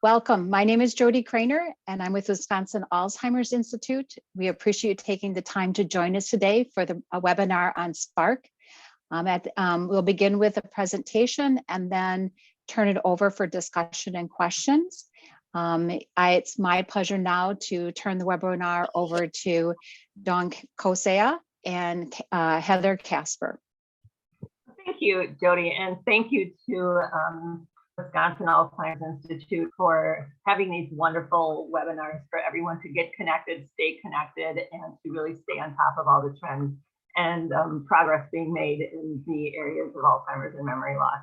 Welcome. My name is Jody Craner, and I'm with Wisconsin Alzheimer's Institute. We appreciate you taking the time to join us today for a webinar on Spark. We'll begin with a presentation and then turn it over for discussion and questions. It's my pleasure now to turn the webinar over to Dawn Kosea and Heather Casper. Thank you, Jody, and thank you to Wisconsin Alzheimer's Institute for having these wonderful webinars for everyone to get connected, stay connected, and to really stay on top of all the trends and progress being made in the areas of Alzheimer's and memory loss.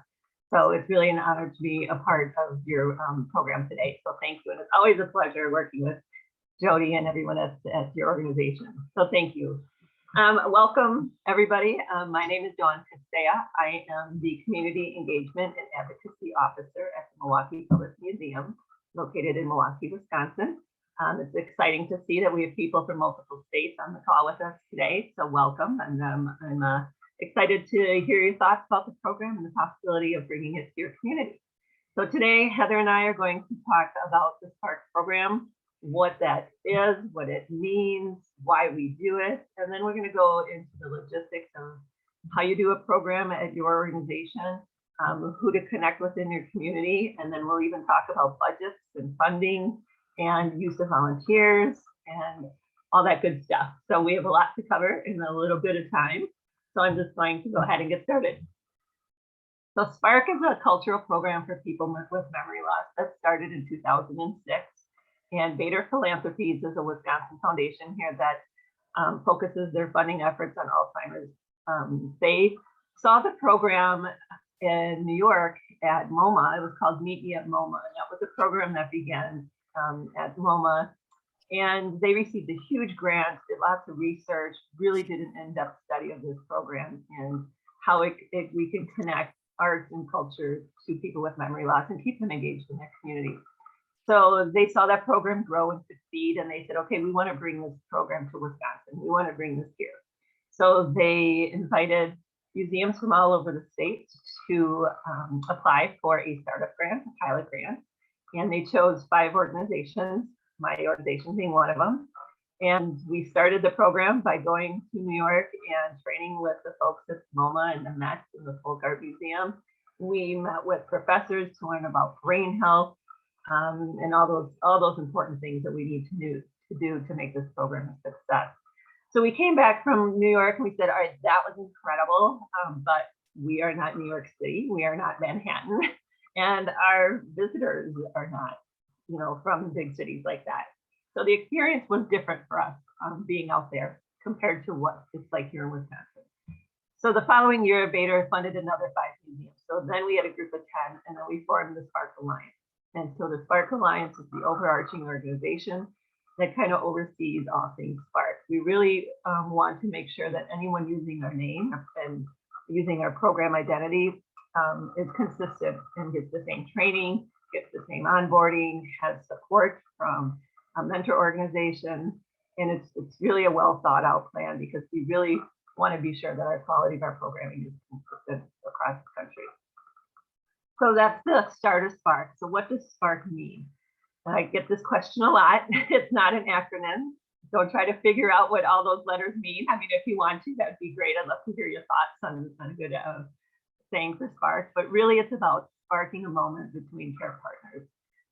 So it's really an honor to be a part of your program today. So thank you, and it's always a pleasure working with Jody and everyone at your organization. So thank you. Welcome, everybody. My name is Dawn Kosea. I am the Community Engagement and Advocacy Officer at the Milwaukee Public Museum, located in Milwaukee, Wisconsin. It's exciting to see that we have people from multiple states on the call with us today, so welcome. And I'm excited to hear your thoughts about the program and the possibility of bringing it to your community. So today, Heather and I are going to talk about the Spark program, what that is, what it means, why we do it, and then we're going to go into the logistics of how you do a program at your organization, who to connect with in your community, and then we'll even talk about budgets and funding and use of volunteers and all that good stuff. So we have a lot to cover in a little bit of time. So I'm just going to go ahead and get started. So Spark is a cultural program for people with memory loss that started in 2006. And Bader Philanthropies is a Wisconsin foundation here that focuses their funding efforts on Alzheimer's. They saw the program in New York at MoMA. It was called Meet Me at MoMA, and that was a program that began at MoMA. And they received a huge grant, did lots of research, really did an in-depth study of this program and how we can connect arts and culture to people with memory loss and keep them engaged in their community. So they saw that program grow and succeed, and they said, okay, we want to bring this program to Wisconsin. We want to bring this here. So they invited museums from all over the state to apply for a startup grant, a pilot grant. And they chose 5 organizations, my organization being one of them. And we started the program by going to New York and training with the folks at MoMA and the Met and the Folk Art Museum. We met with professors to learn about brain health, and all those important things that we need to do to make this program a success. So we came back from New York and we said, all right, that was incredible, but we are not New York City, we are not Manhattan, and our visitors are not, from big cities like that. So the experience was different for us being out there compared to what it's like here in Wisconsin. So the following year, Bader funded another 5 museums. So then we had a group of 10, and then we formed the Spark Alliance. And so the Spark Alliance is the overarching organization that kind of oversees all things Spark. We really want to make sure that anyone using our name and using our program identity is consistent and gets the same training, gets the same onboarding, has support from a mentor organization. And it's really a well thought out plan because we really want to be sure that our quality of our programming is consistent across the country. So that's the start of Spark. So what does Spark mean? I get this question a lot. It's not an acronym. Don't try to figure out what all those letters mean. I mean, if you want to, that'd be great. I'd love to hear your thoughts on a good saying for Spark. But really, it's about sparking a moment between care partners,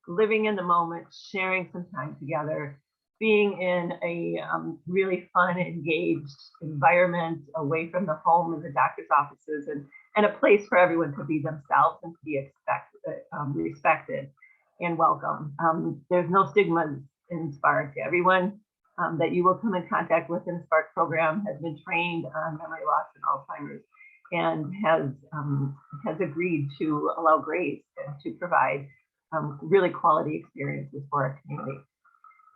living in the moment, sharing some time together, being in a really fun, engaged environment away from the home and the doctor's offices, and a place for everyone to be themselves and to be respected and welcome. There's no stigmas in Spark. Everyone that you will come in contact with in the Spark program has been trained on memory loss and Alzheimer's and has agreed to allow grace and to provide really quality experiences for our community.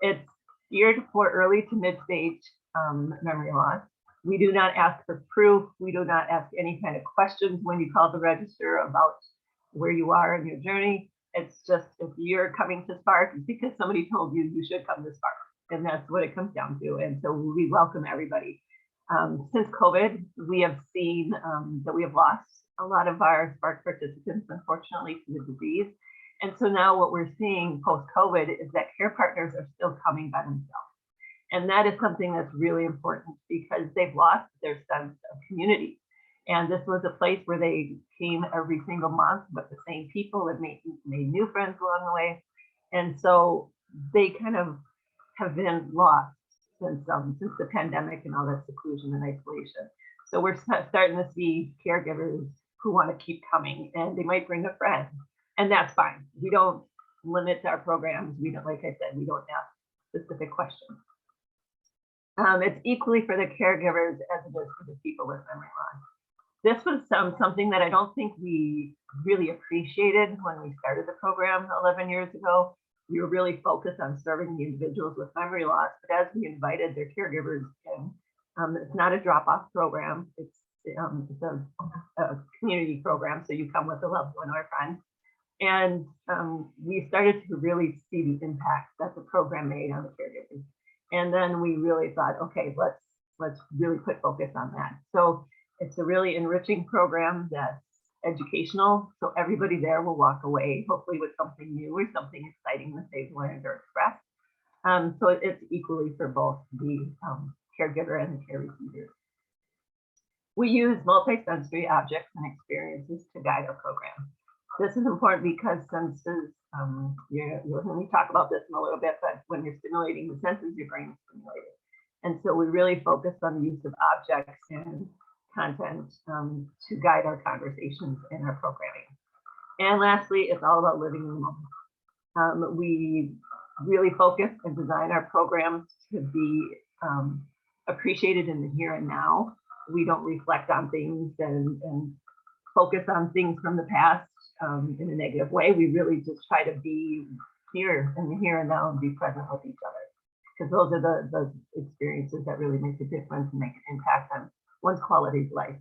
It's geared for early to mid-stage memory loss. We do not ask for proof. We do not ask any kind of questions when you call the register about where you are in your journey. It's just if you're coming to Spark, it's because somebody told you you should come to Spark. And that's what it comes down to. And so we welcome everybody. Since COVID, we have seen that we have lost a lot of our Spark participants, unfortunately, to the disease. And so now what we're seeing post-COVID is that care partners are still coming by themselves. And that is something that's really important because they've lost their sense of community. And this was a place where they came every single month with the same people and made new friends along the way. And so they kind of have been lost since the pandemic and all that seclusion and isolation. So we're starting to see caregivers who want to keep coming, and they might bring a friend, and that's fine. We don't limit our programs. We don't, like I said, we don't ask specific questions. It's equally for the caregivers as it is for the people with memory loss. This was something that I don't think we really appreciated when we started the program 11 years ago. We were really focused on serving the individuals with memory loss, but as we invited their caregivers in, it's not a drop-off program. It's a community program, so you come with a loved one or a friend. And we started to really see the impact that the program made on the caregivers. And then we really thought, okay, let's really put focus on that. So it's a really enriching program that's educational. So everybody there will walk away, hopefully with something new or something exciting that they've learned or expressed. So it's equally for both the caregiver and the care receiver. We use multisensory objects and experiences to guide our program. This is important because senses, you'll hear me talk about this in a little bit, but when you're stimulating the senses, your brain is stimulated. And so we really focus on the use of objects and content to guide our conversations and our programming. And lastly, it's all about living in the moment. We really focus and design our programs to be appreciated in the here and now. We don't reflect on things and focus on things from the past in a negative way. We really just try to be here in the here and now and be present with each other, because those are the experiences that really make a difference and make an impact on one's quality of life.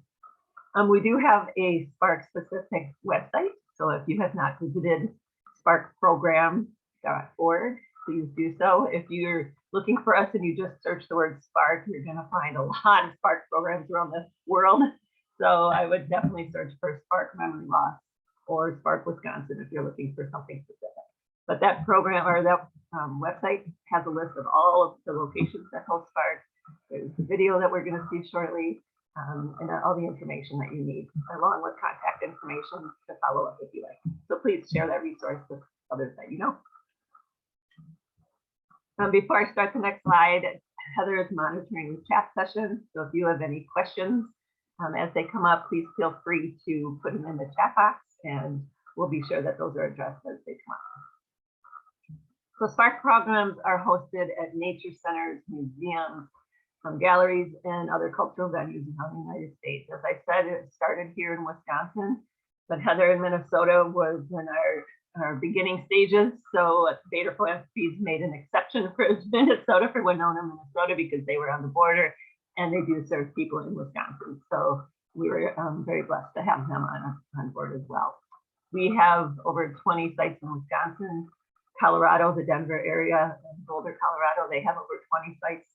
We do have a Spark specific website. So if you have not visited sparkprogram.org, please do so. If you're looking for us and you just search the word Spark, you're going to find a lot of Spark programs around the world. So I would definitely search for Spark Memory Loss or Spark Wisconsin if you're looking for something specific. But that program or that website has a list of all of the locations that host Spark. There's the video that we're going to see shortly, and all the information that you need, along with contact information to follow up if you like. So please share that resource with others that you know. Before I start the next slide, Heather is monitoring the chat session. So if you have any questions as they come up, please feel free to put them in the chat box, and we'll be sure that those are addressed as they come up. So Spark programs are hosted at nature centers, museums, galleries, and other cultural venues around the United States. As I said, it started here in Wisconsin, but Heather in Minnesota was in our beginning stages. So Bader Philanthropies made an exception for Minnesota, for Winona, Minnesota, because they were on the border and they do serve people in Wisconsin. So we were very blessed to have them on board as well. We have over 20 sites in Wisconsin, Colorado, the Denver area, and Boulder, Colorado. They have over 20 sites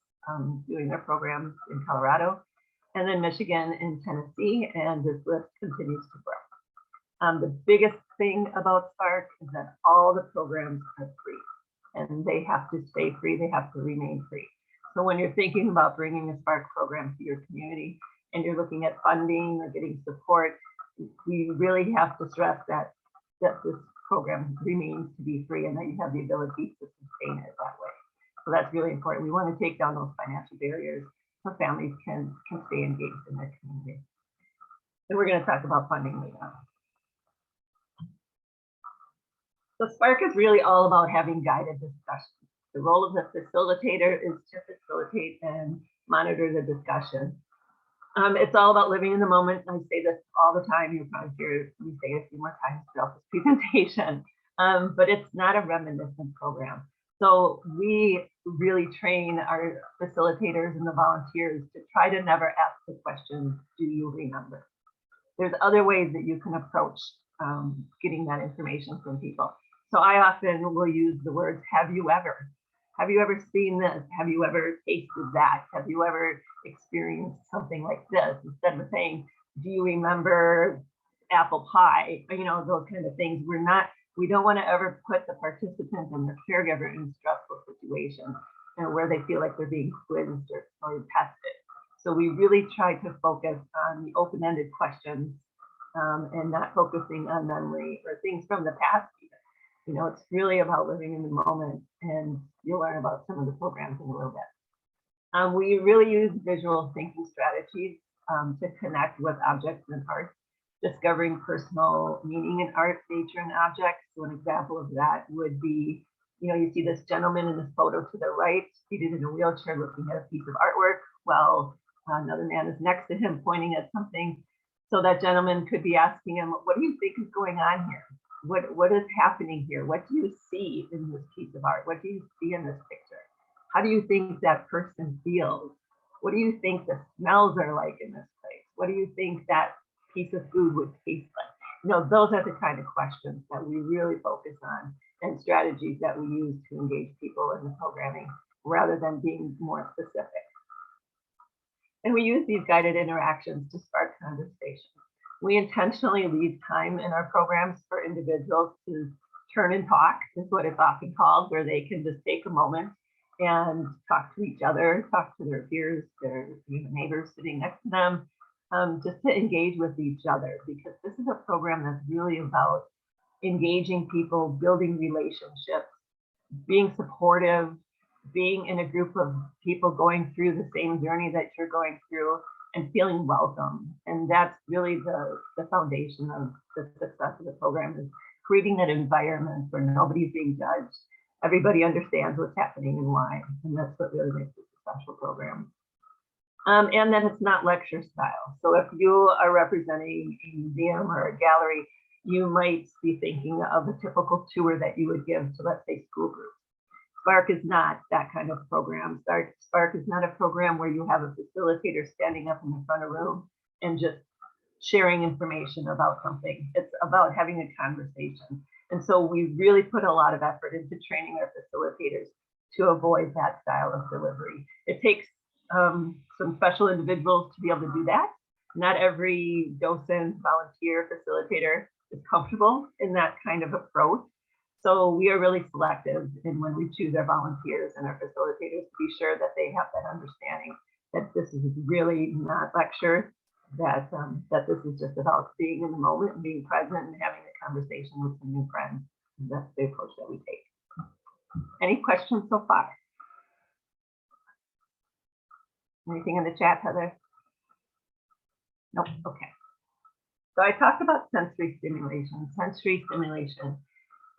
doing their programs in Colorado, and then Michigan and Tennessee, and this list continues to grow. The biggest thing about Spark is that all the programs are free, and they have to stay free. They have to remain free. So when you're thinking about bringing a Spark program to your community and you're looking at funding or getting support, we really have to stress that this program remains to be free and that you have the ability to sustain it that way. So that's really important. We want to take down those financial barriers so families can stay engaged in their community. And we're going to talk about funding later on. So Spark is really all about having guided discussions. The role of the facilitator is to facilitate and monitor the discussion. It's all about living in the moment. I say this all the time. You'll probably hear me say it a few more times throughout this presentation, but it's not a reminiscent program. So we really train our facilitators and the volunteers to try to never ask the question, do you remember? There's other ways that you can approach getting that information from people. So I often will use the words, have you ever? Have you ever seen this? Have you ever tasted that? Have you ever experienced something like this? Instead of saying, do you remember apple pie? You know, those kind of things. We're not We don't want to ever put the participant and the caregiver in stressful situations and where they feel like they're being quizzed or tested. So we really try to focus on the open-ended questions and not focusing on memory or things from the past. You know, it's really about living in the moment, and you'll learn about some of the programs in a little bit. We really use visual thinking strategies to connect with objects and art, discovering personal meaning in art, nature, and objects. So an example of that would be, you know, you see this gentleman in this photo to the right, seated in a wheelchair looking at a piece of artwork, while another man is next to him pointing at something. So that gentleman could be asking him, what do you think is going on here? What is happening here? What do you see in this piece of art? What do you see in this picture? How do you think that person feels? What do you think the smells are like in this place? What do you think that piece of food would taste like? You know, those are the kind of questions that we really focus on and strategies that we use to engage people in the programming rather than being more specific. And we use these guided interactions to spark conversation. We intentionally leave time in our programs for individuals to turn and talk, is what it's often called, where they can just take a moment and talk to each other, talk to their peers, their neighbors sitting next to them, just to engage with each other, because this is a program that's really about engaging people, building relationships, being supportive, being in a group of people going through the same journey that you're going through and feeling welcome. And that's really the foundation of the success of the program, is creating that environment where nobody's being judged. Everybody understands what's happening and why. And that's what really makes it a special program. And then it's not lecture style. So if you are representing a museum or a gallery, you might be thinking of a typical tour that you would give to, let's say, school groups. Spark is not that kind of program. Spark is not a program where you have a facilitator standing up in the front of the room and just sharing information about something. It's about having a conversation. And so we really put a lot of effort into training our facilitators to avoid that style of delivery. It takes some special individuals to be able to do that. Not every docent, volunteer, facilitator is comfortable in that kind of approach. So we are really selective in when we choose our volunteers and our facilitators to be sure that they have that understanding that this is really not lecture, that this is just about being in the moment and being present and having a conversation with some new friends. And that's the approach that we take. Any questions so far? Anything in the chat, Heather? Nope. Okay. So I talked about sensory stimulation. Sensory stimulation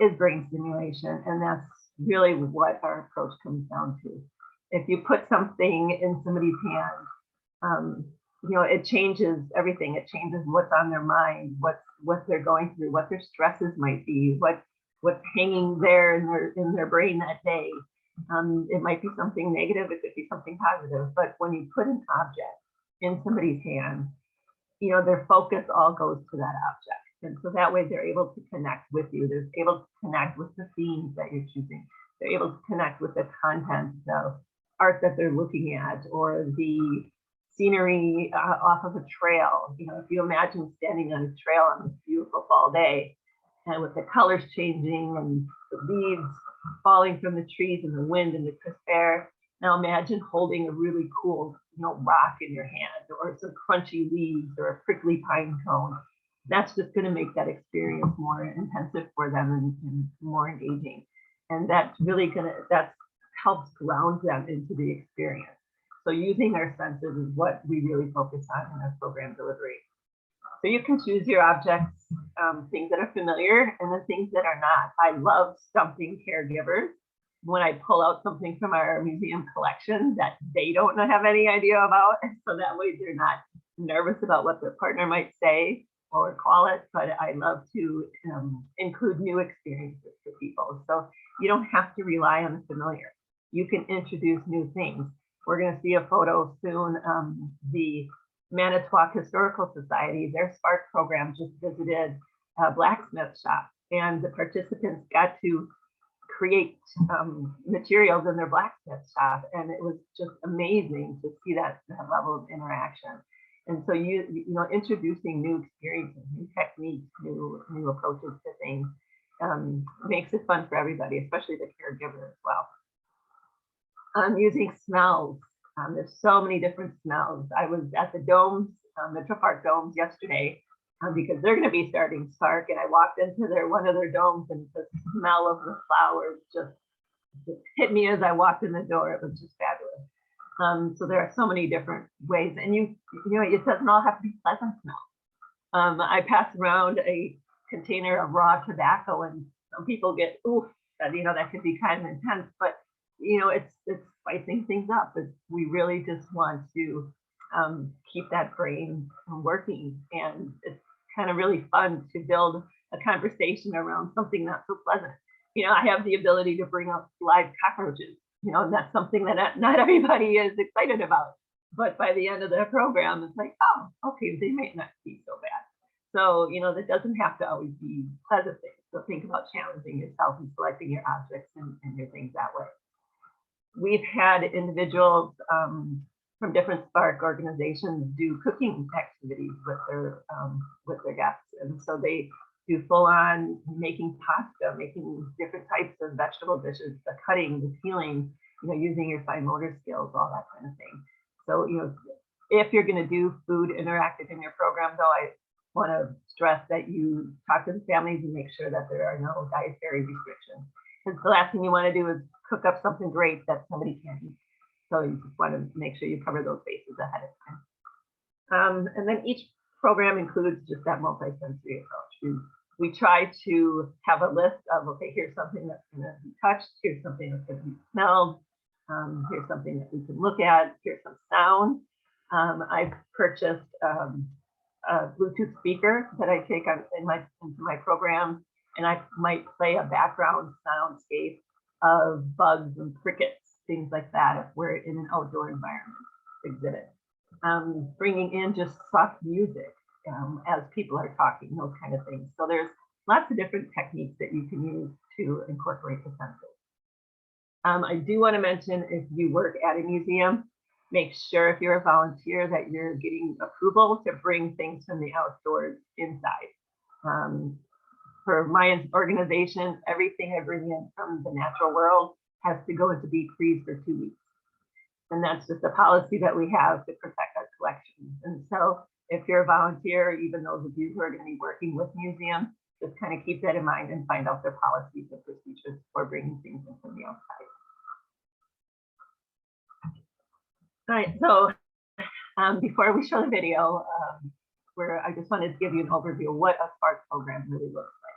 is brain stimulation, and that's really what our approach comes down to. If you put something in somebody's hand, you know, it changes everything. It changes what's on their mind, what they're going through, what their stresses might be, what's hanging there in their brain that day. It might be something negative, it could be something positive, but when you put an object in somebody's hand, you know, their focus all goes to that object. And so that way they're able to connect with you. They're able to connect with the themes that you're choosing. They're able to connect with the content of art that they're looking at, or the scenery off of a trail. You know, if you imagine standing on a trail on this beautiful fall day, and with the colors changing and the leaves falling from the trees and the wind and the crisp air. Now imagine holding a really cool, you know, rock in your hand, or some crunchy leaves, or a prickly pine cone. That's just going to make that experience more intensive for them and more engaging. And that's really that helps ground them into the experience. So using our senses is what we really focus on in our program delivery. So you can choose your objects, things that are familiar and the things that are not. I love stumping caregivers when I pull out something from our museum collection that they don't have any idea about. And so that way they're not nervous about what their partner might say or call it, but I love to include new experiences for people. So you don't have to rely on the familiar. You can introduce new things. We're going to see a photo soon. The Manitowoc Historical Society, their Spark program just visited a blacksmith shop, and the participants got to create materials in their blacksmith shop, and it was just amazing to see that level of interaction. And so you know, introducing new experiences, new techniques, new approaches to things makes it fun for everybody, especially the caregiver as well. Using smells. There's so many different smells. I was at the domes, Metro Park domes yesterday, because they're going to be starting Spark, and I walked into one of their domes, and the smell of the flowers just hit me as I walked in the door. It was just fabulous. So there are so many different ways, and you know, it doesn't all have to be pleasant smell. I pass around a container of raw tobacco, and some people get, ooh, you know, that could be kind of intense, but you know, it's spicing things up. We really just want to keep that brain working, and it's kind of really fun to build a conversation around something not so pleasant. You know, I have the ability to bring up live cockroaches, you know, and that's something that not everybody is excited about. But by the end of the program, it's like, oh, okay, they might not be so bad. So, you know, that doesn't have to always be pleasant things. So think about challenging yourself and selecting your objects and your things that way. We've had individuals from different Spark organizations do cooking activities with their guests, and so they do full-on making pasta, making different types of vegetable dishes, the cutting, the peeling, you know, using your fine motor skills, all that kind of thing. So, you know, if you're going to do food interactive in your program, though, I want to stress that you talk to the families and make sure that there are no dietary restrictions. Because the last thing you want to do is cook up something great that somebody can't eat. So you just want to make sure you cover those bases ahead of time. And then each program includes just that multisensory approach. We try to have a list of, okay, here's something that's going to be touched, here's something that's going to be smelled, here's something that we can look at, here's some sound. I've purchased a Bluetooth speaker that I take into my program, and I might play a background soundscape of bugs and crickets, things like that, if we're in an outdoor environment exhibit. Bringing in just soft music as people are talking, those kind of things. So there's lots of different techniques that you can use to incorporate the senses. I do want to mention, if you work at a museum, make sure if you're a volunteer that you're getting approval to bring things from the outdoors inside. For my organization, everything I bring in from the natural world has to go into deep freeze for 2 weeks. And that's just a policy that we have to protect our collections. And so if you're a volunteer, even those of you who are going to be working with museums, just kind of keep that in mind and find out their policies and procedures for bringing things in from the outside. All right, so before we show the video, I just wanted to give you an overview of what a Spark program really looks like.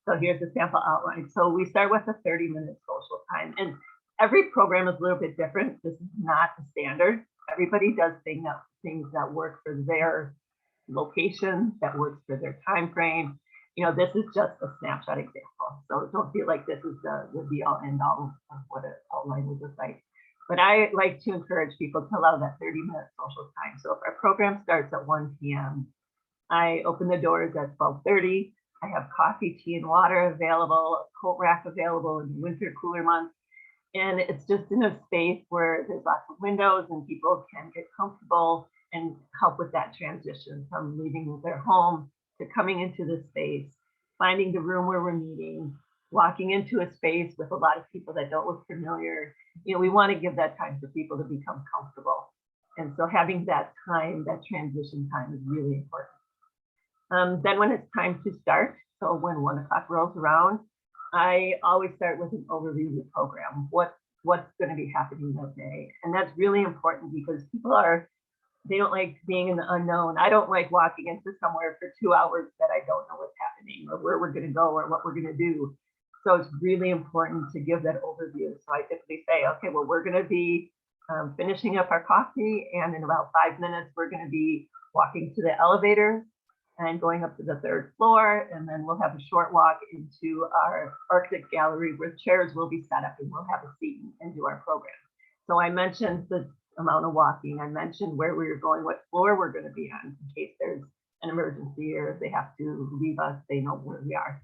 So here's the sample outline. So we start with a 30-minute social time, and every program is a little bit different. This is not the standard. Everybody does things that work for their location, that works for their time frame. You know, this is just a snapshot example. So don't feel like this is the be all end all of what an outline would look like. But I like to encourage people to allow that 30-minute social time. So if our program starts at 1 p.m., I open the doors at 12:30. I have coffee, tea, and water available, a coat rack available in the winter cooler months. And it's just in a space where there's lots of windows and people can get comfortable and help with that transition from leaving their home to coming into the space, finding the room where we're meeting, walking into a space with a lot of people that don't look familiar. You know, we want to give that time for people to become comfortable. And so having that time, that transition time, is really important. Then when it's time to start, so when 1 o'clock rolls around, I always start with an overview of the program, what's going to be happening that day. And that's really important because people they don't like being in the unknown. I don't like walking into somewhere for 2 hours that I don't know what's happening or where we're going to go or what we're going to do. So it's really important to give that overview. So I typically say, okay, well, we're going to be finishing up our coffee, and in about 5 minutes, we're going to be walking to the elevator and going up to the 3rd floor, and then we'll have a short walk into our Arctic gallery where chairs will be set up and we'll have a seat and do our program. So I mentioned the amount of walking. I mentioned where we were going, what floor we're going to be on in case there's an emergency or if they have to leave us, they know where we are.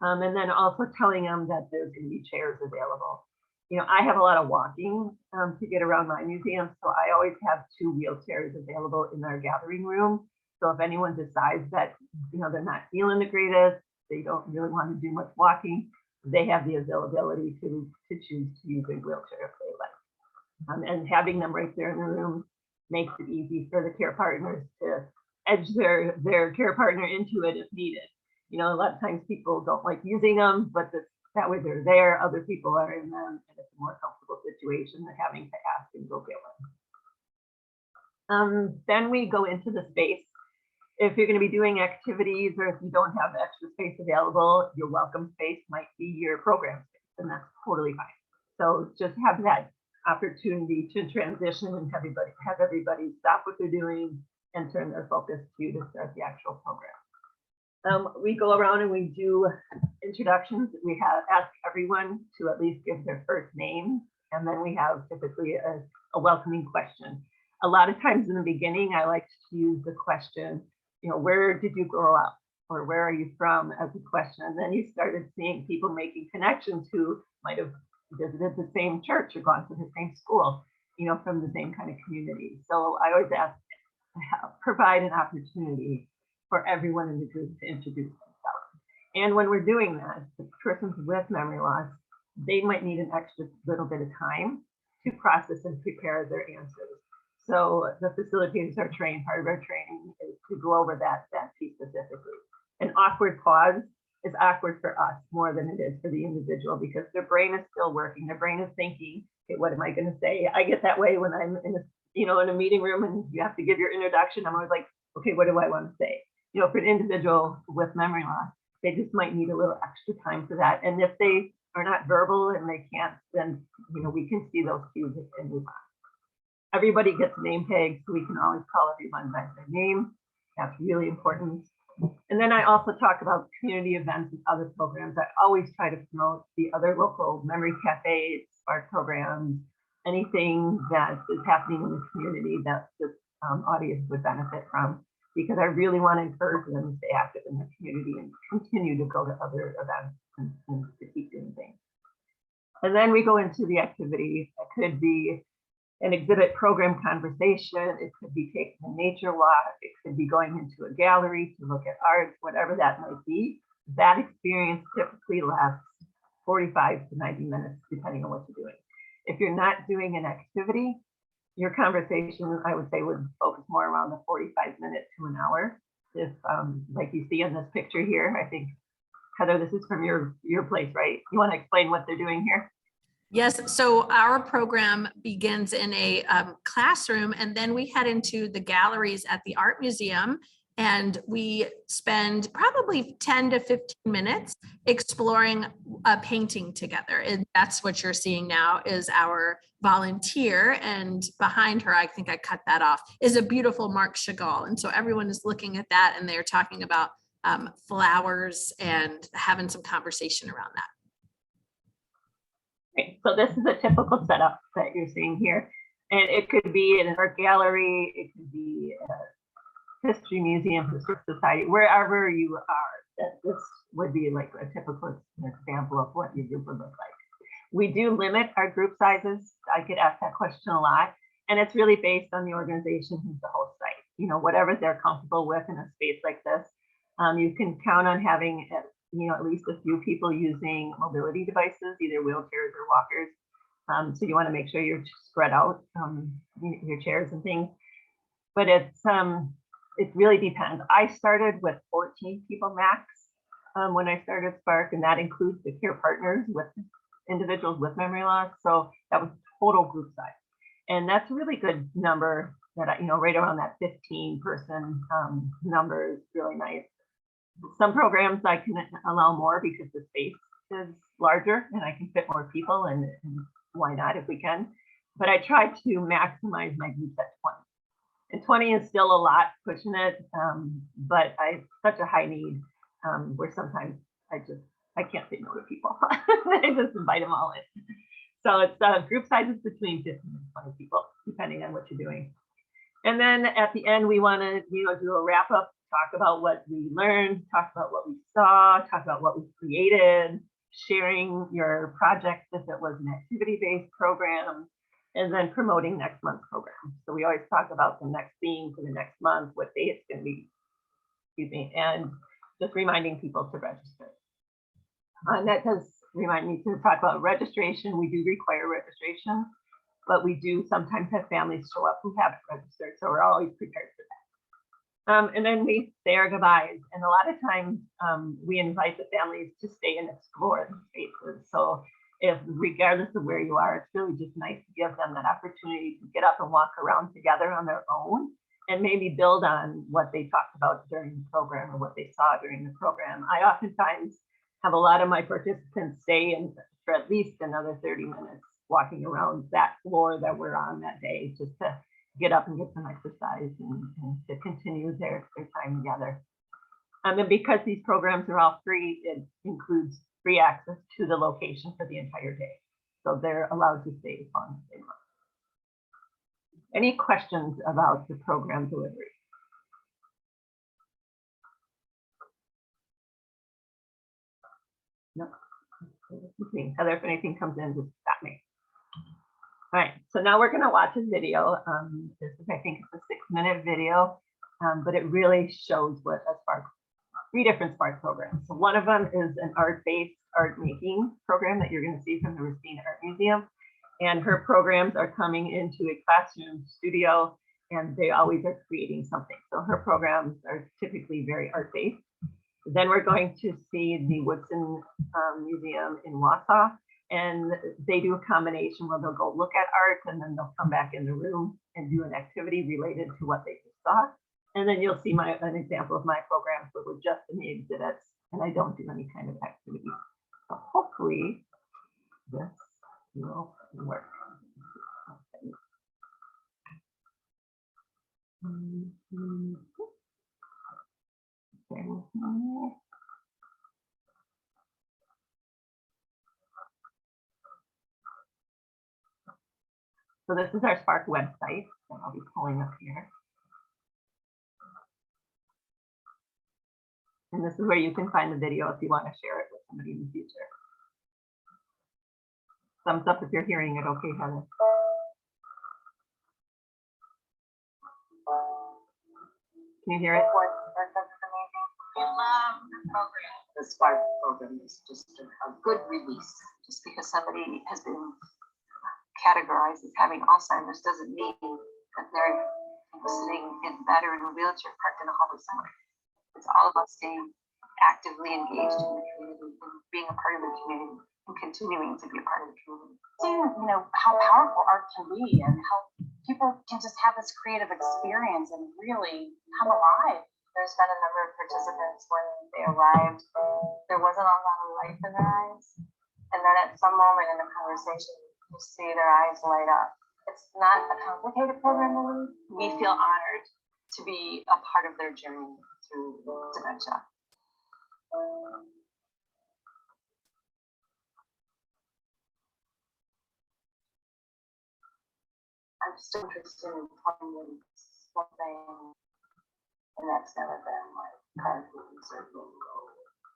And then also telling them that there's going to be chairs available. You know, I have a lot of walking to get around my museum, so I always have 2 wheelchairs available in our gathering room. So if anyone decides that, you know, they're not feeling the greatest, they don't really want to do much walking, they have the availability to choose to use a wheelchair if they like. And having them right there in the room makes it easy for the care partners to edge their care partner into it if needed. You know, a lot of times people don't like using them, but that way they're there, other people are in them, and it's a more comfortable situation than having to ask and go get one. Then we go into the space. If you're going to be doing activities or if you don't have extra space available, your welcome space might be your program space, and that's totally fine. So just have that opportunity to transition and have everybody stop what they're doing and turn their focus to you to start the actual program. We go around and we do introductions. We ask everyone to at least give their first name, and then we have typically a welcoming question. A lot of times in the beginning, I like to use the question, you know, where did you grow up, or where are you from, as a question. And then you started seeing people making connections who might have visited the same church or gone to the same school, you know, from the same kind of community. So I always provide an opportunity for everyone in the group to introduce themselves. And when we're doing that, the persons with memory loss, they might need an extra little bit of time to process and prepare their answers. So the facilitators are trained, part of our training is to go over that piece specifically. An awkward pause is awkward for us more than it is for the individual, because their brain is still working. Their brain is thinking, okay, what am I going to say? I get that way when I'm in a meeting room and you have to give your introduction. I'm always like, okay, what do I want to say? You know, for an individual with memory loss, they just might need a little extra time for that. And if they are not verbal and they can't, then, you know, we can see those cues and move on. Everybody gets name tags, so we can always call everyone by their name. That's really important. And then I also talk about community events and other programs. I always try to promote the other local memory cafes, SPARK programs, anything that is happening in the community that this audience would benefit from, because I really want to encourage them to stay active in the community and continue to go to other events and to keep doing things. And then we go into the activity. It could be an exhibit program conversation. It could be taking a nature walk. It could be going into a gallery to look at art, whatever that might be. That experience typically lasts 45 to 90 minutes, depending on what you're doing. If you're not doing an activity, your conversation, I would say, would focus more around the 45 minutes to an hour. If, like you see in this picture here, I think, Heather, this is from your place, right? You want to explain what they're doing here? Yes, so our program begins in a classroom, and then we head into the galleries at the Art Museum, and we spend probably 10 to 15 minutes exploring a painting together. And that's what you're seeing now is our volunteer, and behind her, I think I cut that off, is a beautiful Marc Chagall. And so everyone is looking at that, and they're talking about flowers and having some conversation around that. Okay, so this is a typical setup that you're seeing here. And it could be in an art gallery, it could be a history museum, historic society, wherever you are. This would be like a typical example of what your group would look like. We do limit our group sizes. I get asked that question a lot. And it's really based on the organization who's the host site. You know, whatever they're comfortable with in a space like this. You can count on having at least a few people using mobility devices, either wheelchairs or walkers. So you want to make sure you're spread out your chairs and things. But it really depends. I started with 14 people max when I started Spark, and that includes the care partners with individuals with memory loss. So that was total group size, and that's a really good number. That right around that 15-person number is really nice. Some programs I can allow more because the space is larger and I can fit more people, and why not if we can. But I try to maximize my group at 20. And 20 is still a lot, pushing it, but such a high need where sometimes I can't say no to people. I just invite them all in. So it's group sizes between 15 and 20 people, depending on what you're doing. And then at the end, we want to do a wrap up. Talk about what we learned, talk about what we saw, talk about what we created, sharing your project if it was an activity-based program, and then promoting next month's program. So we always talk about the next theme for the next month, what day it's going to be, and just reminding people to register. And that does remind me to talk about registration. We do require registration, but we do sometimes have families show up who haven't registered, so we're always prepared for that. And then we say our goodbyes, and a lot of times we invite the families to stay and explore the spaces. So if regardless of where you are, it's really just nice to give them that opportunity to get up and walk around together on their own and maybe build on what they talked about during the program or what they saw during the program. I oftentimes have a lot of my participants stay in for at least another 30 minutes walking around that floor that we're on that day, just to get up and get some exercise and to continue their time together. And because these programs are all free, it includes free access to the location for the entire day. So they're allowed to stay as long as they want. Any questions about the program delivery? No. Heather, if anything comes in, just stop me. All right, so now we're going to watch a video. This is, I think it's a 6-minute video, but it really shows what a Spark, 3 different Spark programs. So one of them is an art-based art making program that you're going to see from the Racine Art Museum. And her programs are coming into a classroom studio, and they always are creating something. So her programs are typically very art-based. Then we're going to see the Woodson Museum in Wausau, and they do a combination where they'll go look at art, and then they'll come back in the room and do an activity related to what they just saw. And then you'll see an example of my programs where we're just in the exhibits, and I don't do any kind of activity. So hopefully this will work. So this is our Spark website that I'll be pulling up here. And this is where you can find the video if you want to share it with somebody in the future. Thumbs up if you're hearing it. Okay, Heather. Can you hear it? I love the program. The Spark program is just a good release. Just because somebody has been categorized as having Alzheimer's doesn't mean that they're sitting in better in a wheelchair parked in a hallway somewhere. It's all about staying actively engaged in the community and being a part of the community and continuing to be a part of the community. Seeing, how powerful art can be and how people can just have this creative experience and really come alive. There's been a number of participants when they arrived, there wasn't a lot of life in their eyes. And then at some moment in the conversation, you see their eyes light up. It's not a complicated program, Lily. We feel honored to be a part of their journey through dementia. I'm just interested in playing something, and that's never been my cartoons or bingo.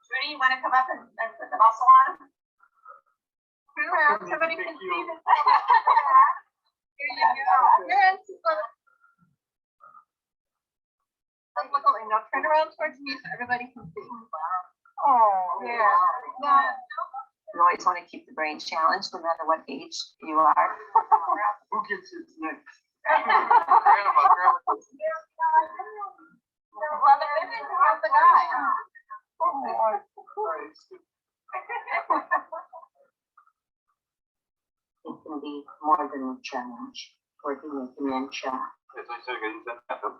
Judy, you want to come up and put the muscle on? Turn around, somebody can see this. Here you go. You're in, Susan. Look away. Now turn around towards me so everybody can see. Oh, yeah. Yeah. You always want to keep the brain challenged no matter what age you are. Who gets it next? The guy. It can be more than a challenge working with dementia. As I said, he's at the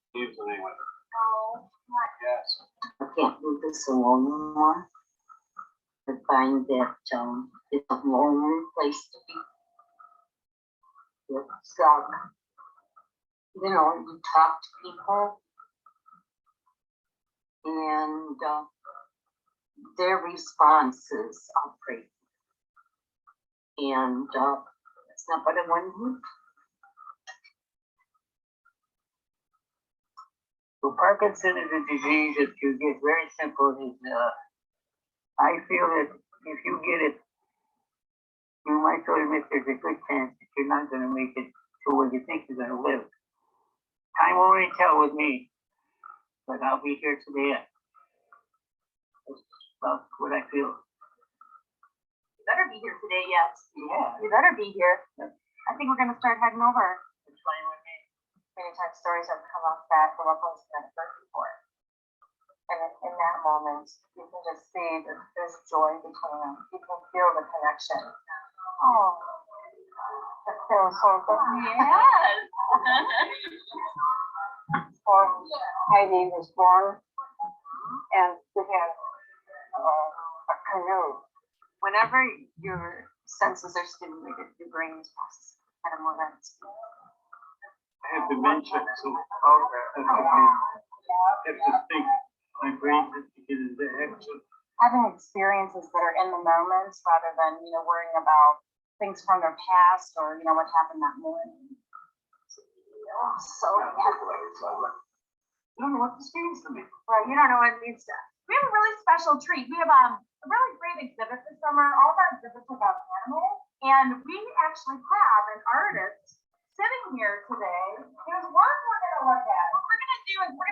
Steve's the name of it. Yes. I can't do this alone anymore. I find that it's a lonely place to be. It's you talk to people and their responses are great. And it's not but a one week. Well, Parkinson is a disease that you get very simple. I feel that if you get it you might go admit there's a good chance that you're not gonna make it to where you think you're gonna live. Time will only tell with me, but I'll be here to the end. That's about what I feel. You better be here today, yes. Yeah, You better be here. I think we're gonna start heading over. it's fine with me. Many times stories have come up that the loved ones have been hurt before. And in that moment, you can just see that there's joy between them. You can feel the connection. Oh, that feels so good. Yes. Or Heidi was born and we had a canoe. Whenever your senses are stimulated, your brain is processing at a more rapid speed. I have dementia, so all that, I have to think, my brain has to get into action. Having experiences that are in the moment rather than, worrying about things from their past or, what happened that morning. Oh, so happy. I don't know what this means to me. Right, you don't know what it means to. We have a really special treat. We have a really great exhibit this summer. All of our exhibits are about animals. And we actually have an artist sitting here today. There's one we're gonna look at. What we're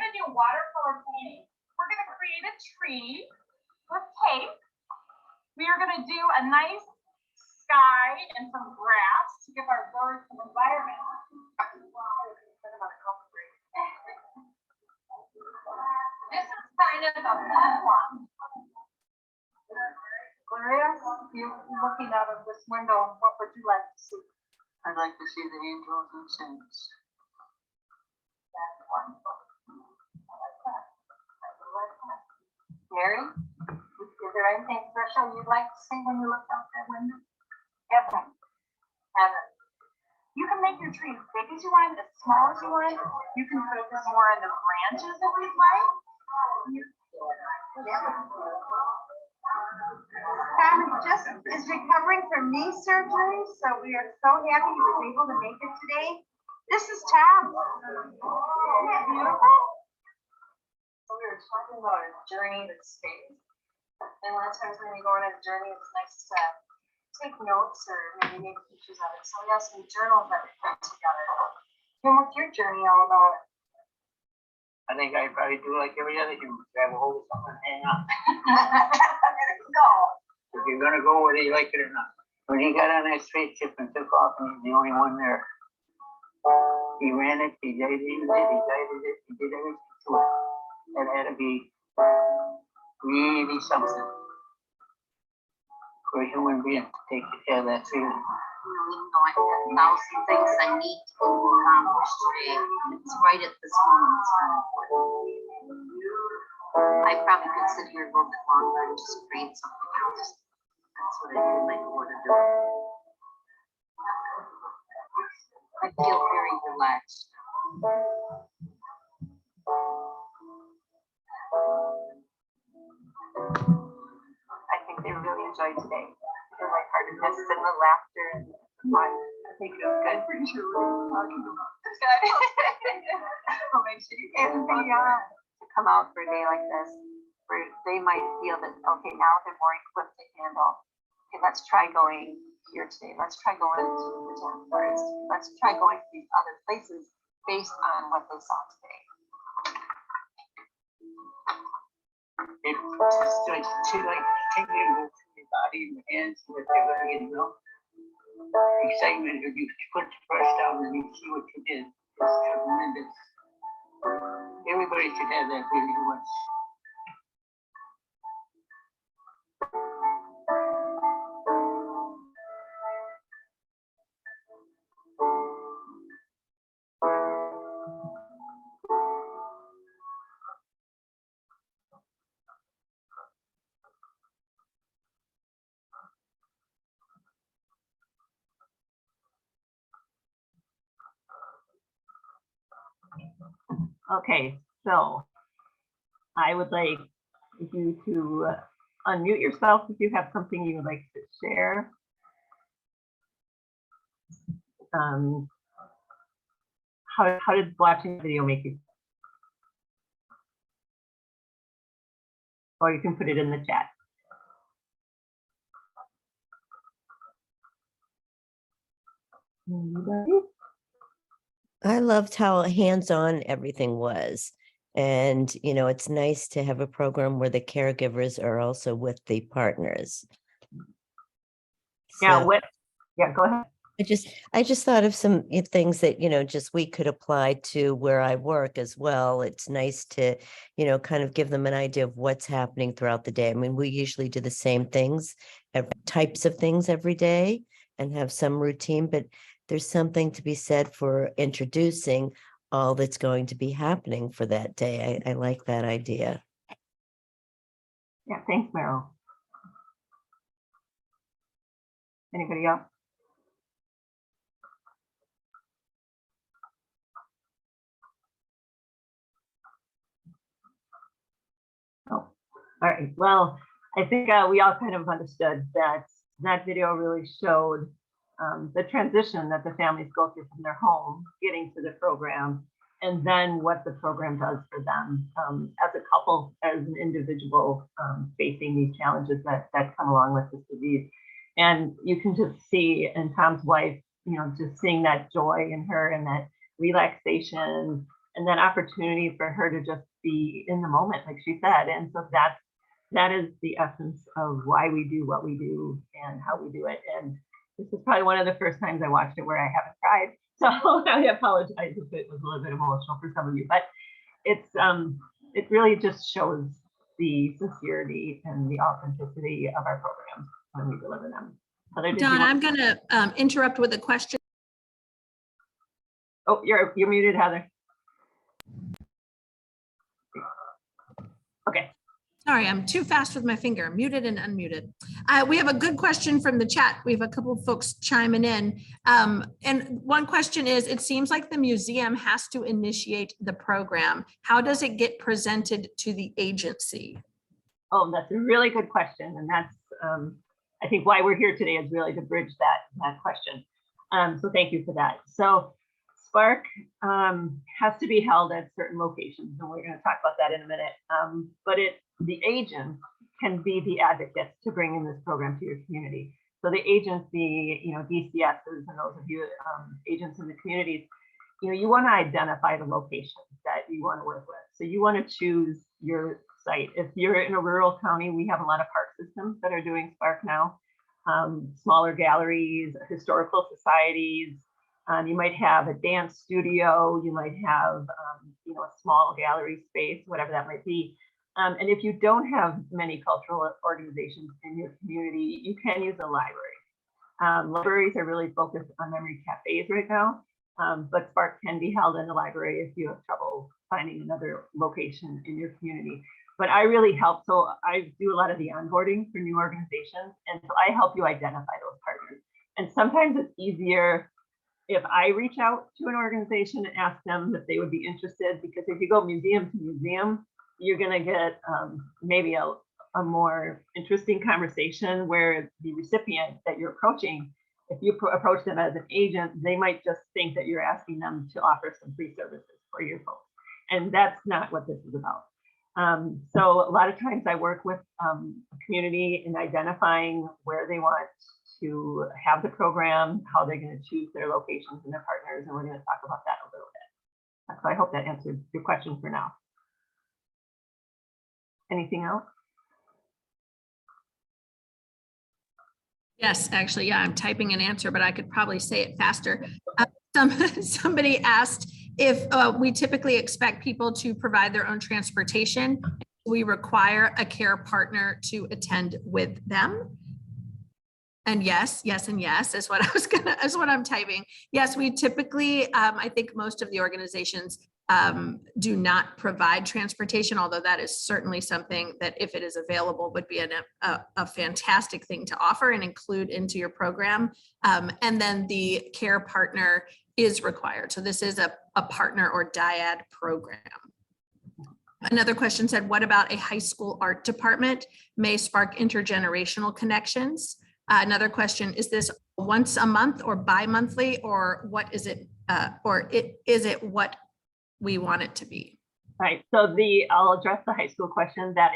gonna do watercolor painting. We're gonna create a tree with tape. We are gonna do a nice sky and some grass to give our birds some environment. This is kind of a fun one. Gloria, you're looking out of this window. What would you like to see? I'd like to see the angels and saints. That's wonderful. I like that. I would like that. Mary, is there anything special you'd like to see when you look out that window? Heaven. Heaven. You can make your tree as big as you want, as small as you want. You can focus more on the branches if you'd like. Tom just is recovering from knee surgery, so we are so happy he was able to make it today. This is Tom. Isn't that beautiful? So we were talking about a journey to space. And a lot of times when you go on a journey, it's nice to take notes or maybe make pictures of it. So we have some journals that we put together. And what's your journey all about? I think I'd probably do like every other human, grab a hold of something and hang on. Go. If you're gonna go whether you like it or not. When he got on that spaceship and took off, and he's the only one there. He ran it, he guided it, he did everything to it. That had to be really something for a human being to take care of that feeling. Even though I have 1,000 things I need to accomplish today, it's right at this moment. It's not important. I probably could sit here a little bit longer and just create something else. That's what I feel like I want to do. I feel very relaxed. I think they really enjoyed today. The lightheartedness and the laughter and the fun. I think it was good. I'm pretty sure we're talking about this guy. I'll make sure you and to come out for a day like this, where they might feel that, okay, now they're more equipped to handle. Okay, let's try going here today. Let's try going to the town forest. Let's try going to these other places based on what they saw today. It's just to like take it over your body and your hands and what they're gonna get, excitement if you put the brush down and you see what you did. It's tremendous. Everybody should have that feeling once. Okay, so I would like you to unmute yourself if you have something you would like to share. How did watching the video make you? Or you can put it in the chat. Anybody? I loved how hands-on everything was. And, you know, it's nice to have a program where the caregivers are also with the partners. Yeah, So yeah, go ahead. I just thought of some things that, you know, just we could apply to where I work as well. It's nice to, you know, kind of give them an idea of what's happening throughout the day. I mean, we usually do the same things, types of things every day and have some routine, but there's something to be said for introducing all that's going to be happening for that day. I like that idea. Yeah, thanks, Meryl. Anybody else? Oh, all right. Well, I think we all kind of understood that that video really showed the transition that the families go through from their home, getting to the program, and then what the program does for them as a couple, as an individual facing these challenges that come along with this disease. And you can just see, and Tom's wife, you know, just seeing that joy in her and that relaxation and that opportunity for her to just be in the moment, like she said. And so that is the essence of why we do what we do and how we do it. And this is probably one of the first times I watched it where I haven't cried. So I apologize if it was a little bit emotional for some of you, but it really just shows the sincerity and the authenticity of our programs when we deliver them. Heather, did you Don, want- I'm going to interrupt with a question. Oh, you're muted, Heather. Okay. Sorry, I'm too fast with my finger, muted and unmuted. We have a good question from the chat. We have a couple of folks chiming in. And one question is, it seems like the museum has to initiate the program. How does it get presented to the agency? Oh, that's a really good question. And that's, I think why we're here today is really to bridge that question. So thank you for that. So Spark has to be held at certain locations, and we're going to talk about that in a minute. But the agents can be the advocates to bring in this program to your community. So the agents, DCSs, and those of you agents in the communities, you want to identify the locations that you want to work with. So you want to choose your site. If you're in a rural county, we have a lot of park systems that are doing Spark now, smaller galleries, historical societies. You might have a dance studio, you might have, a small gallery space, whatever that might be. And if you don't have many cultural organizations in your community, you can use a library. Libraries are really focused on memory cafes right now, but Spark can be held in the library if you have trouble finding another location in your community. But I really help, so I do a lot of the onboarding for new organizations, and so I help you identify those partners. And sometimes it's easier if I reach out to an organization and ask them if they would be interested, because if you go museum to museum, you're going to get maybe a more interesting conversation where the recipient that you're approaching, if you approach them as an agent, they might just think that you're asking them to offer some free services for your folks. And that's not what this is about. So a lot of times I work with a community in identifying where they want to have the program, how they're going to choose their locations and their partners, and we're going to talk about that a little bit. So I hope that answered your question for now. Anything else? Yes, actually, yeah, I'm typing an answer, but I could probably say it faster. Somebody asked if we typically expect people to provide their own transportation. We require a care partner to attend with them. And yes, and yes is what is what I'm typing. Yes, we typically, I think most of the organizations do not provide transportation, although that is certainly something that, if it is available, would be a fantastic thing to offer and include into your program. And then the care partner is required. So this is a partner or dyad program. Another question said, what about a high school art department? May spark intergenerational connections. Another question, is this once a month or bi-monthly, or what is it, is it what we want it to be? Right. So I'll address the high school question. That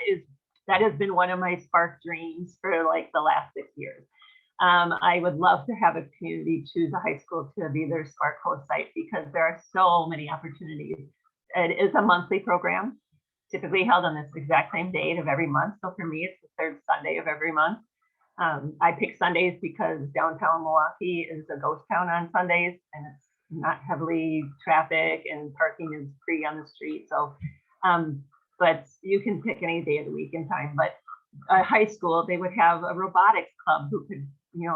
has been one of my Spark dreams for like the last 6 years. I would love to have a community choose a high school to be their Spark host site because there are so many opportunities. It is a monthly program, typically held on this exact same date of every month. So for me, it's the third Sunday of every month. I pick Sundays because downtown Milwaukee is a ghost town on Sundays, and it's not heavily traffic and parking is free on the street. So, but you can pick any day of the week and time. But a high school, they would have a robotics club who could,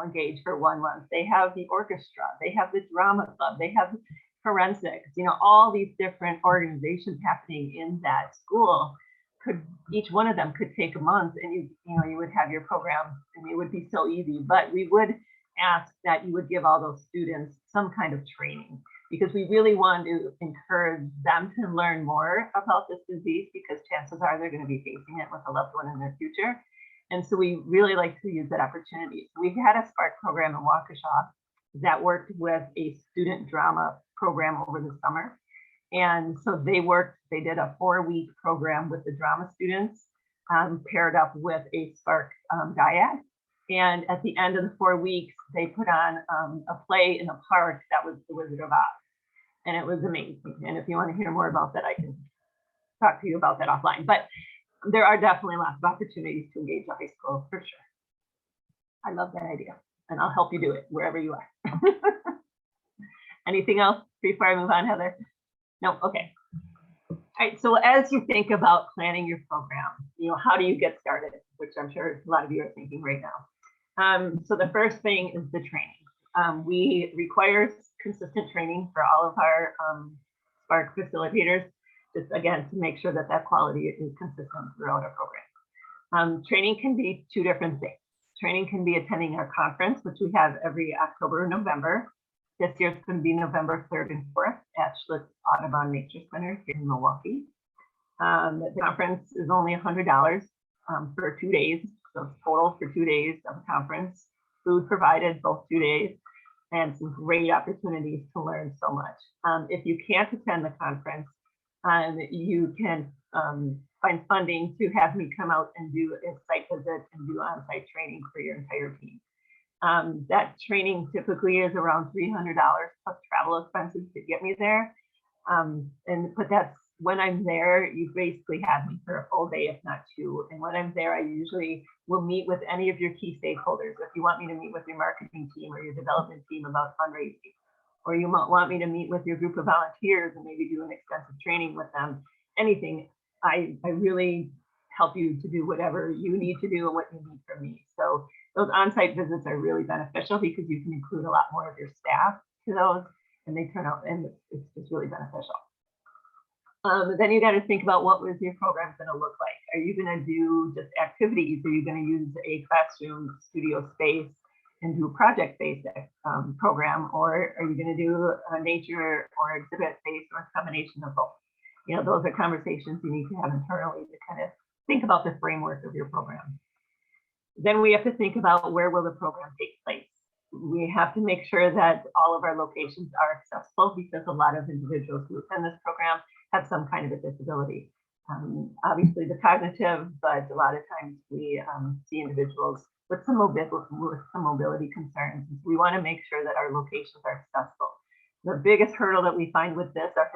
engage for 1 month. They have the orchestra, they have the drama club, they have forensics, all these different organizations happening in that school. Each one of them could take a month, and you would have your program, and it would be so easy. But we would ask that you would give all those students some kind of training, because we really want to encourage them to learn more about this disease, because chances are they're going to be facing it with a loved one in their future. And so we really like to use that opportunity. So we've had a Spark program in Waukesha that worked with a student drama program over the summer. And so they did a 4-week program with the drama students, paired up with a Spark dyad. And at the end of the 4 weeks, they put on a play in the park that was The Wizard of Oz. And it was amazing. And if you want to hear more about that, I can talk to you about that offline. But there are definitely lots of opportunities to engage a high school for sure. I love that idea, and I'll help you do it wherever you are. Anything else before I move on, Heather? No, okay. All right, so as you think about planning your program, how do you get started? Which I'm sure a lot of you are thinking right now. So the first thing is the training. We require consistent training for all of our Spark facilitators, just again, to make sure that quality is consistent throughout our program. Training can be 2 different things. Training can be attending our conference, which we have every October and November. This year it's going to be November 3rd and 4th at Schlitz Audubon Nature Center here in Milwaukee. The conference is only $100 for 2 days, so total for 2 days of a conference. Food provided both 2 days, and some great opportunities to learn so much. If you can't attend the conference, you can find funding to have me come out and do a site visit and do on-site training for your entire team. That training typically is around $300 plus travel expenses to get me there. But that's when I'm there, you basically have me for a full day, if not 2. And when I'm there, I usually will meet with any of your key stakeholders. If you want me to meet with your marketing team or your development team about fundraising, or you might want me to meet with your group of volunteers and maybe do an extensive training with them, anything, I really help you to do whatever you need to do and what you need from me. So those on-site visits are really beneficial because you can include a lot more of your staff to those, and they turn out, and it's just really beneficial. Then you got to think about what was your program going to look like. Are you going to do just activities? Are you going to use a classroom studio space and do a project-based program, or are you going to do a nature or exhibit-based, or a combination of both? Those are conversations you need to have internally to kind of think about the framework of your program. Then we have to think about where will the program take place. We have to make sure that all of our locations are accessible, because a lot of individuals who attend this program have some kind of a disability. Obviously the cognitive, but a lot of times we see individuals with some mobility concerns. We want to make sure that our locations are accessible. The biggest hurdle that we find with this are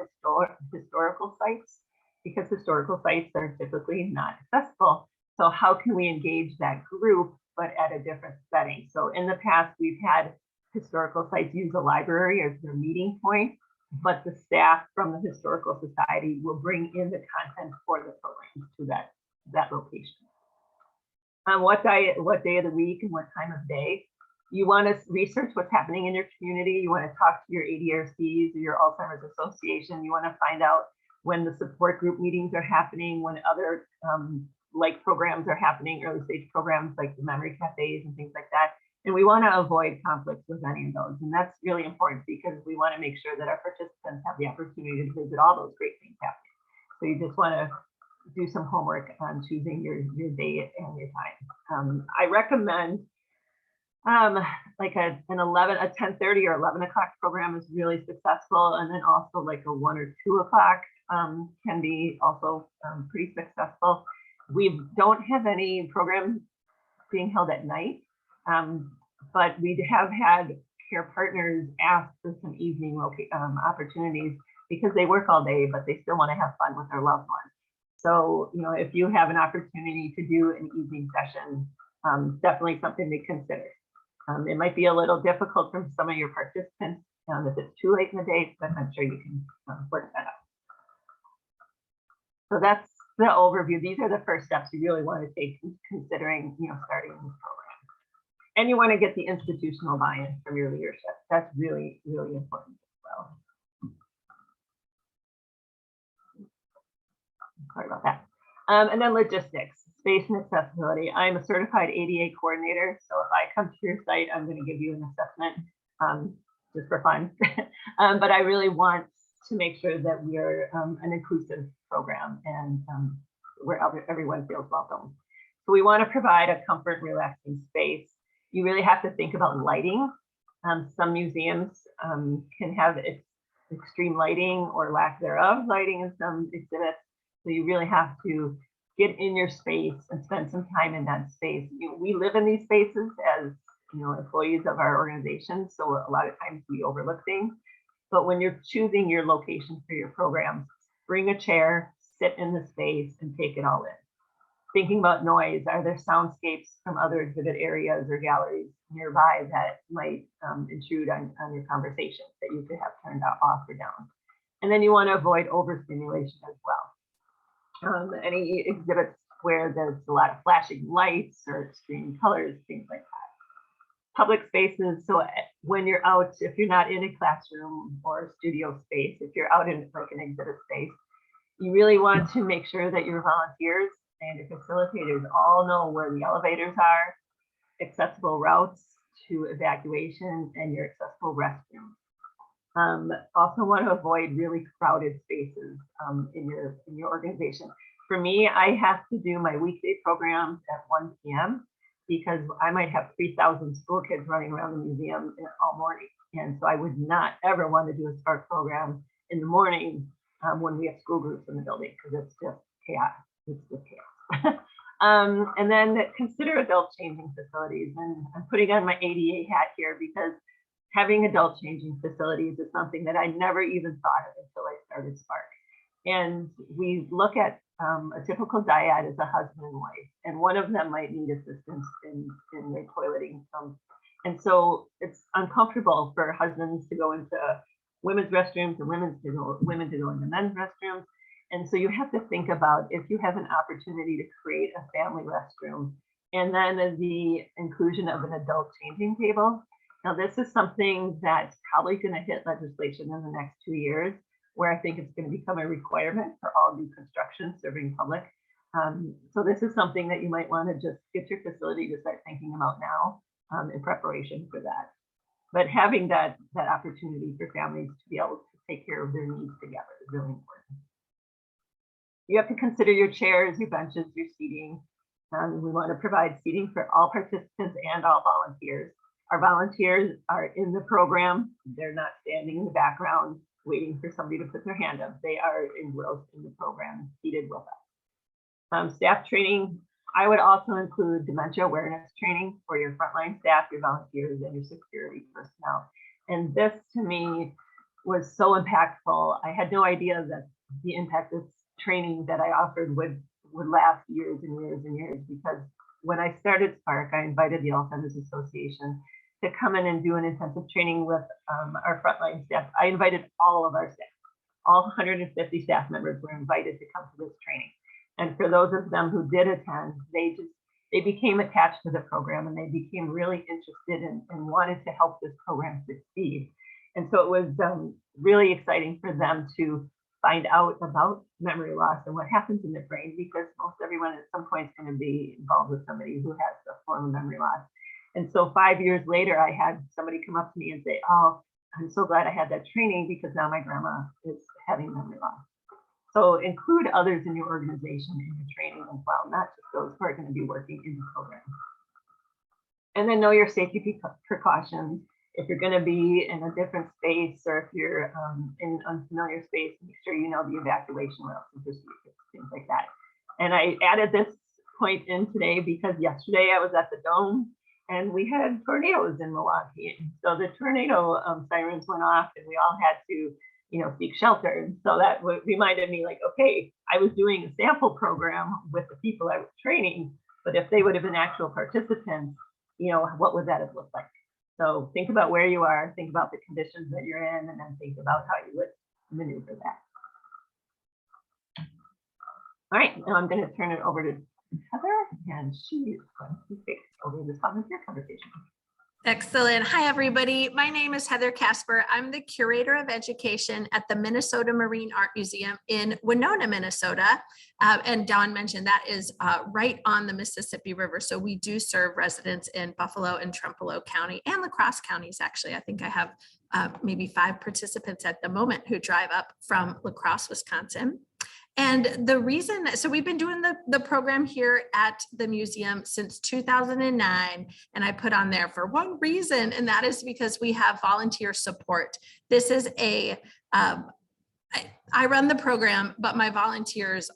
historical sites, because historical sites are typically not accessible. So how can we engage that group, but at a different setting? So in the past, we've had historical sites use a library as their meeting point, but the staff from the Historical Society will bring in the content for the program to that location. What day of the week and what time of day? You want to research what's happening in your community. You want to talk to your ADRCs or your Alzheimer's Association. You want to find out when the support group meetings are happening, when other programs are happening, early stage programs like the memory cafes and things like that. And we want to avoid conflicts with any of those. And that's really important, because we want to make sure that our participants have the opportunity to visit all those great things happening. So you just want to do some homework on choosing your day and your time. I recommend like a 10:30 or 11 o'clock program is really successful. And then also like a 1 or 2 o'clock can be also pretty successful. We don't have any programs being held at night, but we have had care partners ask for some evening opportunities because they work all day, but they still want to have fun with their loved ones. So, you know, if you have an opportunity to do an evening session, definitely something to consider. It might be a little difficult for some of your participants if it's too late in the day, but I'm sure you can work that out. So that's the overview. These are the first steps you really want to take considering, you know, starting this program. And you want to get the institutional buy-in from your leadership. That's really, really important as well. Sorry about that. And then logistics, space and accessibility. I'm a certified ADA coordinator. So if I come to your site, I'm going to give you an assessment just for fun. But I really want to make sure that we are an inclusive program and where everyone feels welcome. So we want to provide a comfort, relaxing space. You really have to think about lighting. Some museums can have extreme lighting or lack thereof lighting in some exhibits. So you really have to get in your space and spend some time in that space. You know, we live in these spaces as, you know, employees of our organization. So a lot of times we overlook things. But when you're choosing your location for your program, bring a chair, sit in the space and take it all in. Thinking about noise, are there soundscapes from other exhibit areas or galleries nearby that might intrude on your conversation that you could have turned off or down? And then you want to avoid overstimulation as well. Any exhibits where there's a lot of flashing lights or extreme colors, things like that. Public spaces, so when you're out, if you're not in a classroom or a studio space, if you're out in like an exhibit space, you really want to make sure that your volunteers and your facilitators all know where the elevators are, accessible routes to evacuation, and your accessible restrooms. Also want to avoid really crowded spaces in your organization. For me, I have to do my weekday programs at 1 p.m. because I might have 3,000 school kids running around the museum all morning. And so I would not ever want to do a Spark program in the morning when we have school groups in the building, because it's just chaos. It's just chaos. And then consider adult changing facilities. And I'm putting on my ADA hat here because having adult changing facilities is something that I never even thought of until I started Spark. And we look at a typical dyad as a husband and wife, and one of them might need assistance in their toileting. And so it's uncomfortable for husbands to go into women's restrooms and women to go into men's restrooms. And so you have to think about if you have an opportunity to create a family restroom, and then the inclusion of an adult changing table. Now, this is something that's probably going to hit legislation in the next 2 years, where I think it's going to become a requirement for all new construction serving public. So this is something that you might want to just get your facility to start thinking about now in preparation for that. But having that opportunity for families to be able to take care of their needs together is really important. You have to consider your chairs, your benches, your seating. We want to provide seating for all participants and all volunteers. Our volunteers are in the program. They're not standing in the background waiting for somebody to put their hand up. They are engrossed in the program, seated with us. Staff training, I would also include dementia awareness training for your frontline staff, your volunteers, and your security personnel. And this to me was so impactful. I had no idea that the impact this training that I offered would last years and years and years, because when I started Spark, I invited the Alzheimer's Association to come in and do an intensive training with our frontline staff. I invited all of our staff, all 150 staff members were invited to come to this training. And for those of them who did attend, they became attached to the program, and they became really interested and wanted to help this program succeed. And so it was really exciting for them to find out about memory loss and what happens in the brain, because most everyone at some point is going to be involved with somebody who has a form of memory loss. And so 5 years later, I had somebody come up to me and say, "Oh, I'm so glad I had that training, because now my grandma is having memory loss." So include others in your organization in your training as well, not just those who are going to be working in the program. And then know your safety precautions. If you're going to be in a different space, or if you're in unfamiliar space, make sure you know the evacuation routes and procedures, things like that. And I added this point in today because yesterday I was at the Dome, and we had tornadoes in Milwaukee. So the tornado sirens went off, and we all had to, seek shelter. And so that reminded me, like, okay, I was doing a sample program with the people I was training, but if they would have been actual participants, what would that have looked like? So think about where you are, think about the conditions that you're in, and then think about how you would maneuver that. All right, now I'm going to turn it over to Heather, and she is going to take over this volunteer conversation. Excellent. Hi, everybody. My name is Heather Casper. I'm the curator of education at the Minnesota Marine Art Museum in Winona, Minnesota. And Dawn mentioned that is right on the Mississippi River. So we do serve residents in Buffalo and Trempealeau County and La Crosse counties, actually. I think I have maybe 5 participants at the moment who drive up from La Crosse, Wisconsin. And the reason, so we've been doing the program here at the museum since 2009, and I put on there for one reason, and that is because we have volunteer support. This is I run the program, but my volunteers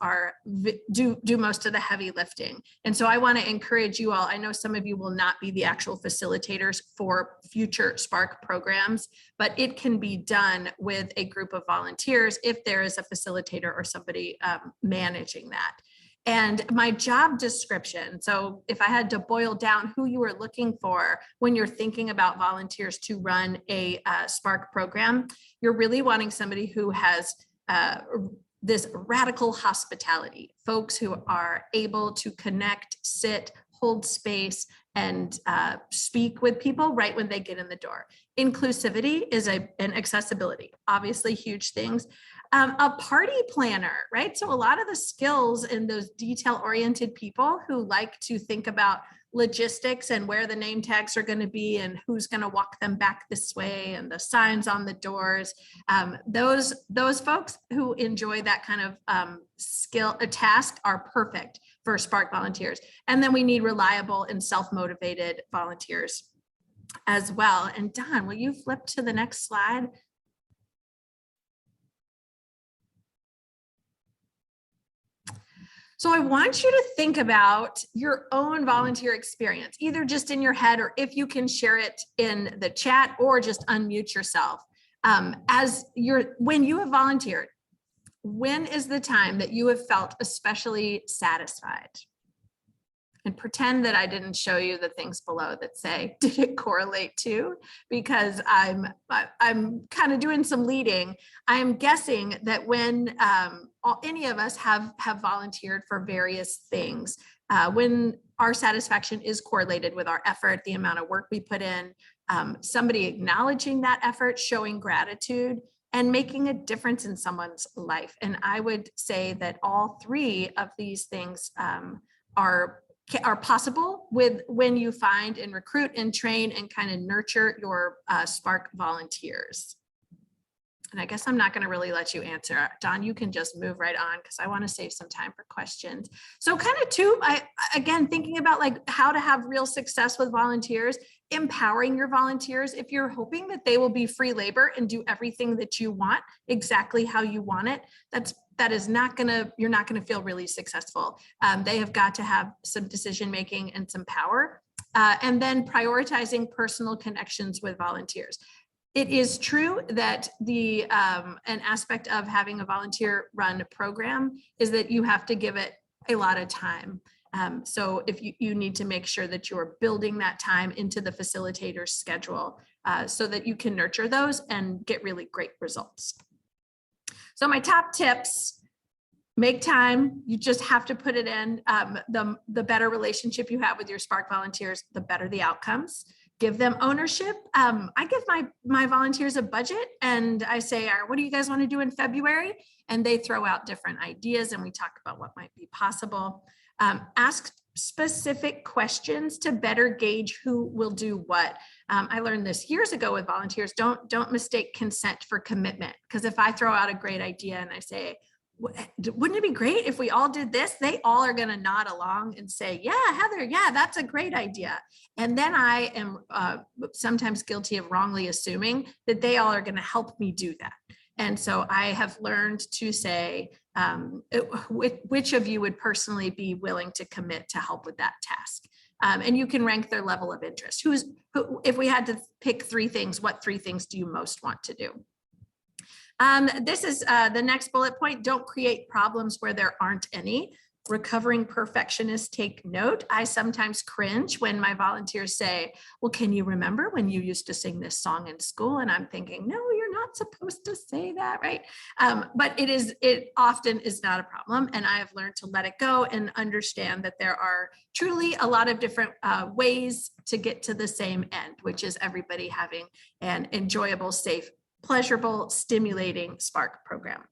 do most of the heavy lifting. And so I want to encourage you all. I know some of you will not be the actual facilitators for future Spark programs, but it can be done with a group of volunteers if there is a facilitator or somebody managing that. And my job description, so if I had to boil down who you are looking for when you're thinking about volunteers to run a Spark program, you're really wanting somebody who has this radical hospitality, folks who are able to connect, sit, hold space, and speak with people right when they get in the door. Inclusivity is and accessibility, obviously huge things. A party planner, right? So a lot of the skills in those detail-oriented people who like to think about logistics and where the name tags are going to be and who's going to walk them back this way and the signs on the doors. Those folks who enjoy that kind of task are perfect for Spark volunteers. And then we need reliable and self-motivated volunteers as well. And Don, will you flip to the next slide? So I want you to think about your own volunteer experience, either just in your head or if you can share it in the chat or just unmute yourself. When you have volunteered, when is the time that you have felt especially satisfied? And pretend that I didn't show you the things below that say, did it correlate to? Because I'm kind of doing some leading. I'm guessing that when any of us have volunteered for various things, when our satisfaction is correlated with our effort, the amount of work we put in, somebody acknowledging that effort, showing gratitude, and making a difference in someone's life. And I would say that all 3 of these things are possible when you find and recruit and train and kind of nurture your Spark volunteers. And I guess I'm not going to really let you answer. Don, you can just move right on because I want to save some time for questions. So kind of again, thinking about like how to have real success with volunteers, empowering your volunteers. If you're hoping that they will be free labor and do everything that you want exactly how you want it, you're not going to feel really successful. They have got to have some decision-making and some power. And then prioritizing personal connections with volunteers. It is true that an aspect of having a volunteer run program is that you have to give it a lot of time. So if you need to make sure that you're building that time into the facilitator's schedule so that you can nurture those and get really great results. So my top tips: make time. You just have to put it in. The better relationship you have with your Spark volunteers, the better the outcomes. Give them ownership. I give my volunteers a budget and I say, what do you guys want to do in February? And they throw out different ideas and we talk about what might be possible. Ask specific questions to better gauge who will do what. I learned this years ago with volunteers. Don't mistake consent for commitment. Because if I throw out a great idea and I say, wouldn't it be great if we all did this? They all are going to nod along and say, yeah, Heather, yeah, that's a great idea. And then I am sometimes guilty of wrongly assuming that they all are going to help me do that. And so I have learned to say, which of you would personally be willing to commit to help with that task? And you can rank their level of interest. If we had to pick 3 things, what 3 things do you most want to do? This is the next bullet point. Don't create problems where there aren't any. Recovering perfectionists take note. I sometimes cringe when my volunteers say, well, can you remember when you used to sing this song in school? And I'm thinking, no, you're not supposed to say that, right? But it often is not a problem. And I have learned to let it go and understand that there are truly a lot of different ways to get to the same end, which is everybody having an enjoyable, safe, pleasurable, stimulating Spark program.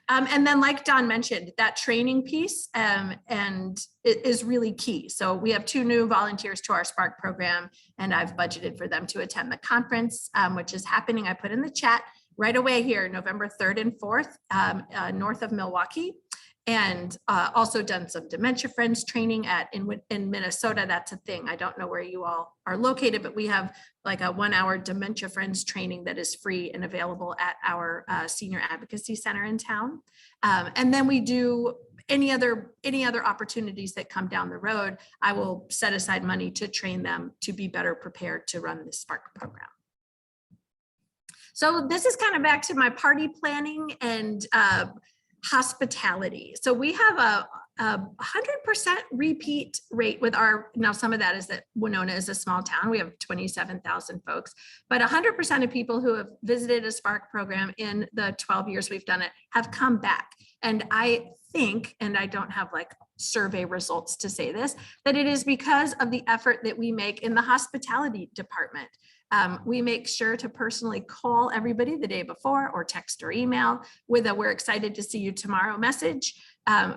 And then, like Don mentioned, that training piece and it is really key. So we have 2 new volunteers to our Spark program, and I've budgeted for them to attend the conference, which is happening. I put in the chat right away here, November 3rd and 4th, north of Milwaukee. And also done some Dementia Friends training in Minnesota. That's a thing. I don't know where you all are located, but we have like a 1-hour Dementia Friends training that is free and available at our Senior Advocacy Center in town. And then we do any other opportunities that come down the road. I will set aside money to train them to be better prepared to run this Spark program. So this is kind of back to my party planning and hospitality. So we have a 100% repeat rate with now some of that is that Winona is a small town. We have 27,000 folks, but 100% of people who have visited a Spark program in the 12 years we've done it have come back. And I think, and I don't have like survey results to say this, that it is because of the effort that we make in the hospitality department. We make sure to personally call everybody the day before or text or email with a "we're excited to see you tomorrow" message.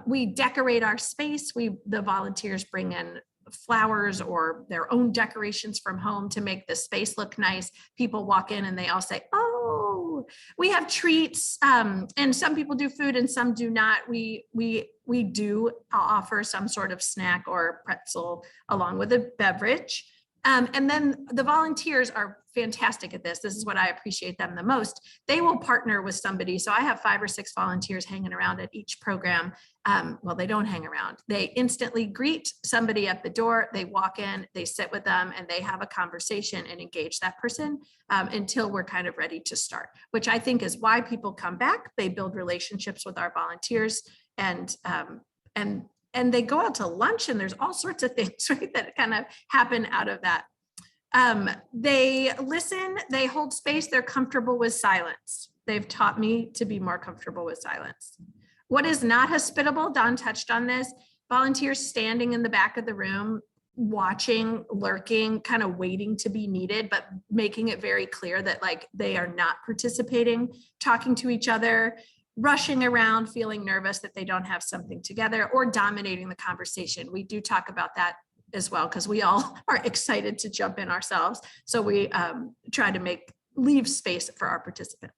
We decorate our space. The volunteers bring in flowers or their own decorations from home to make the space look nice. People walk in and they all say, oh, we have treats. And some people do food and some do not. We do offer some sort of snack or pretzel along with a beverage. And then the volunteers are fantastic at this. This is what I appreciate them the most. They will partner with somebody. So I have 5 or 6 volunteers hanging around at each program. Well, they don't hang around. They instantly greet somebody at the door. They walk in, they sit with them, and they have a conversation and engage that person until we're kind of ready to start, which I think is why people come back. They build relationships with our volunteers, and they go out to lunch, and there's all sorts of things, right, that kind of happen out of that. They listen, they hold space, they're comfortable with silence. They've taught me to be more comfortable with silence. What is not hospitable, Don touched on this, volunteers standing in the back of the room, watching, lurking, kind of waiting to be needed, but making it very clear that like they are not participating, talking to each other, rushing around, feeling nervous that they don't have something together, or dominating the conversation. We do talk about that as well, because we all are excited to jump in ourselves. So we try to leave space for our participants.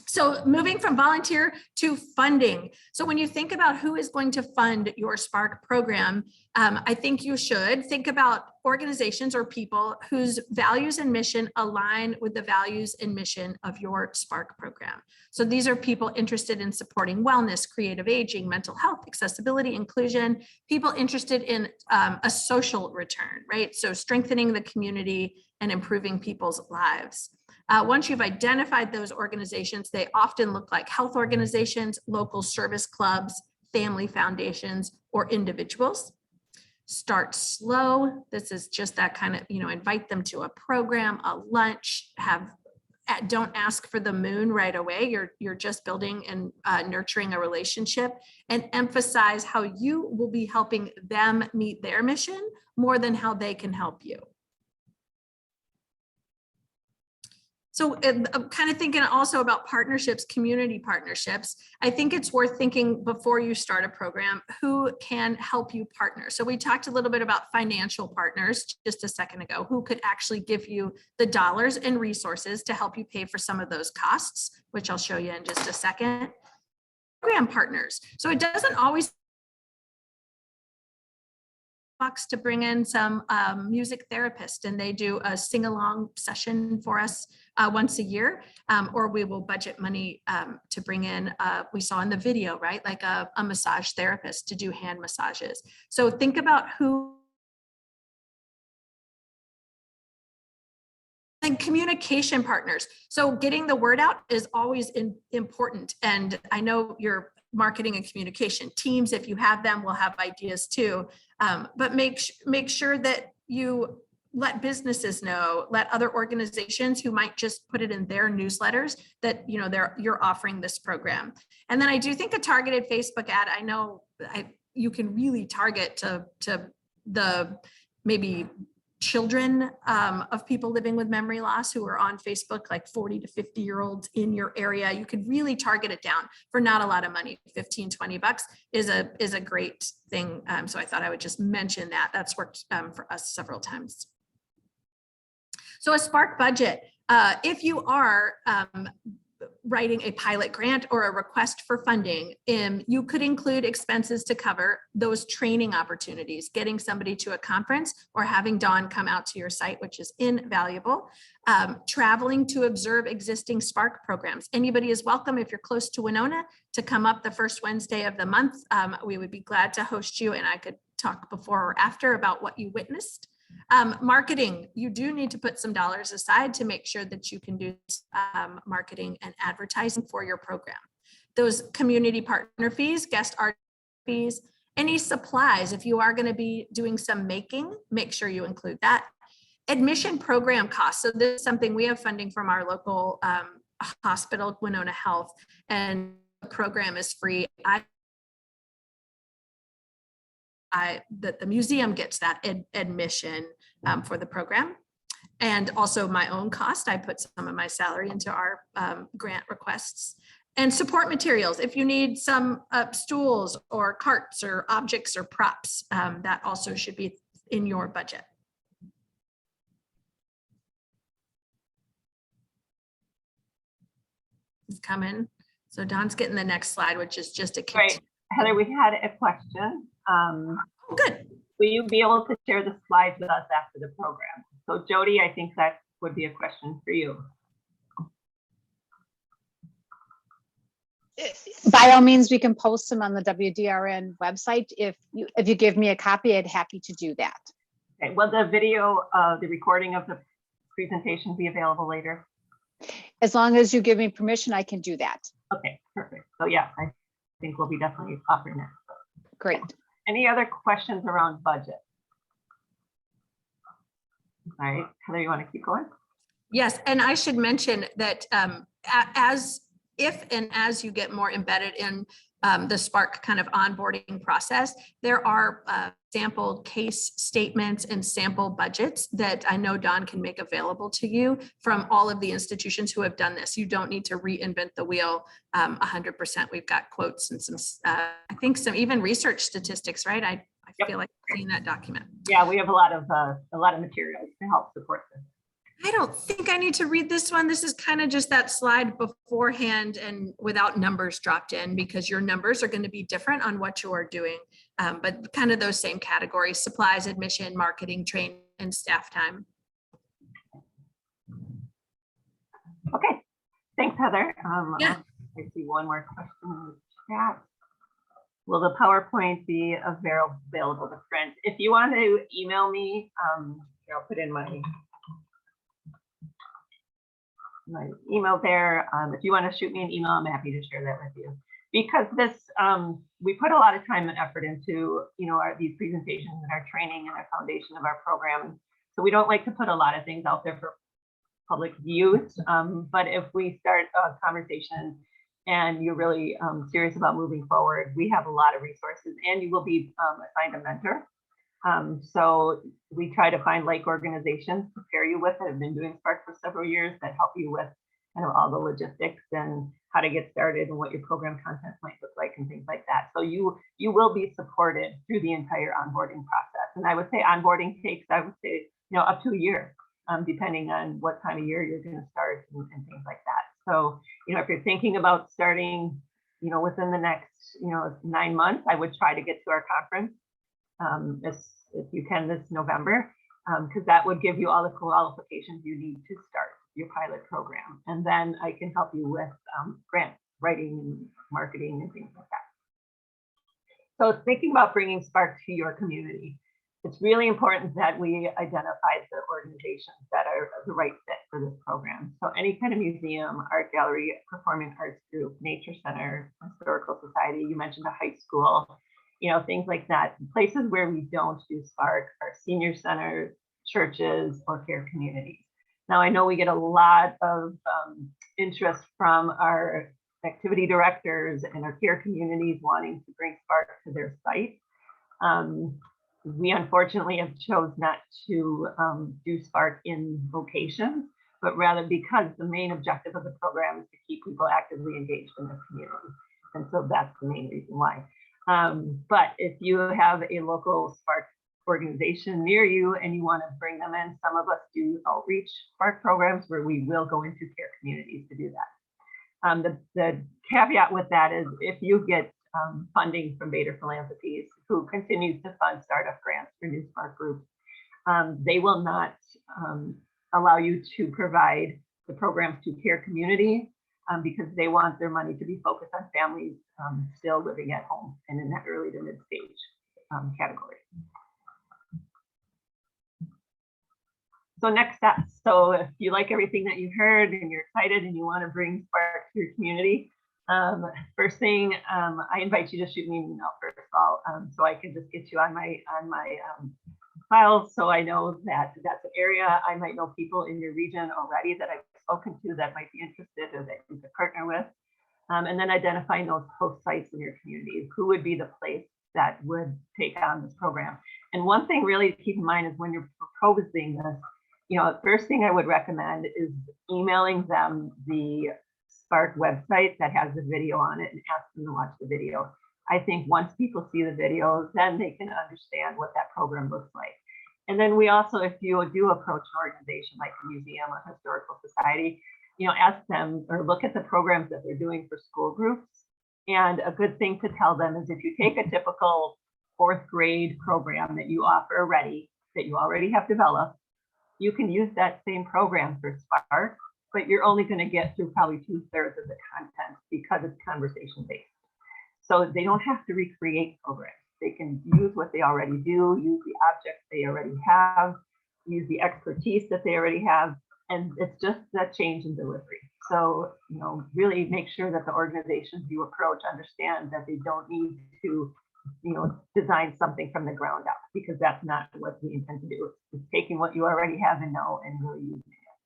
So moving from volunteer to funding. So when you think about who is going to fund your Spark program, I think you should think about organizations or people whose values and mission align with the values and mission of your Spark program. So these are people interested in supporting wellness, creative aging, mental health, accessibility, inclusion, people interested in a social return, right? So strengthening the community and improving people's lives. Once you've identified those organizations, they often look like health organizations, local service clubs, family foundations, or individuals. Start slow. This is just that kind of, invite them to a program, a lunch, don't ask for the moon right away. You're just building and nurturing a relationship, and emphasize how you will be helping them meet their mission more than how they can help you. So I'm kind of thinking also about partnerships, community partnerships. I think it's worth thinking before you start a program, who can help you partner? So we talked a little bit about financial partners just a second ago, who could actually give you the dollars and resources to help you pay for some of those costs, which I'll show you in just a second. Program partners. So it doesn't always to bring in some music therapist, and they do a sing-along session for us once a year, or we will budget money to bring in, we saw in the video, right, like a massage therapist to do hand massages. So think about who then communication partners. So getting the word out is always important. And I know your marketing and communication teams, if you have them, will have ideas too. But make sure that you let businesses know, let other organizations who might just put it in their newsletters that, you know, you're offering this program. And then I do think a targeted Facebook ad, I know you can really target to the maybe children of people living with memory loss who are on Facebook, like 40 to 50-year-olds in your area. You could really target it down for not a lot of money. 15, 20 bucks is a great thing. So I thought I would just mention that. That's worked for us several times. So a Spark budget, if you are writing a pilot grant or a request for funding, you could include expenses to cover those training opportunities, getting somebody to a conference or having Dawn come out to your site, which is invaluable. Traveling to observe existing Spark programs. Anybody is welcome if you're close to Winona to come up the first Wednesday of the month. We would be glad to host you, and I could talk before or after about what you witnessed. Marketing, you do need to put some dollars aside to make sure that you can do marketing and advertising for your program. Those community partner fees, guest art fees, any supplies, if you are going to be doing some making, make sure you include that. Admission program costs. So this is something we have funding from our local hospital, Winona Health, and the program is free. That the museum gets that admission for the program. And also my own cost, I put some of my salary into our grant requests. And support materials, if you need some stools or carts or objects or props, that also should be in your budget. It's coming. So Don's getting the next slide, which is just a Right. Heather, we had a question. Good. Will you be able to share the slides with us after the program? So Jody, I think that would be a question for you. By all means, we can post them on the WDRN website. If you give me a copy, I'd happy to do that. Okay, will the video, the recording of the presentation be available later? As long as you give me permission, I can do that. Okay, perfect. So yeah, I think we'll be definitely offering that. Great. Any other questions around budget? All right, Heather, you want to keep going? Yes, and I should mention that as you get more embedded in the Spark kind of onboarding process, there are sample case statements and sample budgets that I know Dawn can make available to you from all of the institutions who have done this. You don't need to reinvent the wheel 100%. We've got quotes and some, I think some even research statistics, right? I feel like I've seen that document. Yeah, we have a lot of materials to help support this. I don't think I need to read this one. This is kind of just that slide beforehand and without numbers dropped in, because your numbers are going to be different on what you are doing. But kind of those same categories: supplies, admission, marketing, training, and staff time. Okay, thanks, Heather. Yeah. I see one more question in the chat. Will the PowerPoint be available to friends? If you want to email me, I'll put in my email there. If you want to shoot me an email, I'm happy to share that with you. Because this, we put a lot of time and effort into, these presentations and our training and our foundation of our program. So we don't like to put a lot of things out there for public use. But if we start a conversation and you're really serious about moving forward, we have a lot of resources, and you will be assigned a mentor. So we try to find like organizations to pair you with that have been doing Spark for several years, that help you with kind of all the logistics and how to get started and what your program content might look like and things like that. So you will be supported through the entire onboarding process. And I would say onboarding takes, up to a year, depending on what time of year you're going to start and things like that. So, if you're thinking about starting, within the next, 9 months, I would try to get to our conference if you can this November, because that would give you all the qualifications you need to start your pilot program. And then I can help you with grant writing and marketing and things like that. So thinking about bringing Spark to your community. it's really important that we identify the organizations that are the right fit for this program. So any kind of museum, art gallery, performing arts group, nature center, historical society, you mentioned a high school, things like that. Places where we don't do Spark are senior centers, churches, or care communities. Now, I know we get a lot of interest from our activity directors and our care communities wanting to bring Spark to their site. We unfortunately have chose not to do Spark in locations, but rather because the main objective of the program is to keep people actively engaged in the community. And so that's the main reason why. But if you have a local Spark organization near you and you want to bring them in, some of us do outreach Spark programs where we will go into care communities to do that. The caveat with that is if you get funding from Bader Philanthropies, who continues to fund startup grants for new Spark groups, they will not allow you to provide the programs to care communities because they want their money to be focused on families still living at home and in that early to mid stage category. So next steps. So if you like everything that you heard and you're excited and you want to bring Spark to your community, first thing, I invite you to shoot me an email first of all, so I can just get you on my files, so I know that that's an area. I might know people in your region already that I've spoken to that might be interested or that you could partner with, and then identifying those host sites in your community. Who would be the place that would take on this program? And one thing really to keep in mind is when you're proposing this, first thing I would recommend is emailing them the Spark website that has the video on it and ask them to watch the video. I think once people see the videos, then they can understand what that program looks like. And then we also, if you do approach an organization like a museum or historical society, ask them or look at the programs that they're doing for school groups. And a good thing to tell them is if you take a typical 4th grade program that you offer already, that you already have developed, you can use that same program for Spark, but you're only going to get through probably 2/3 of the content because it's conversation based. So they don't have to recreate programs. They can use what they already do, use the objects they already have, use the expertise that they already have, and it's just that change in delivery. So, really make sure that the organizations you approach understand that they don't need to, design something from the ground up, because that's not what we intend to do. It's taking what you already have and know and really using it.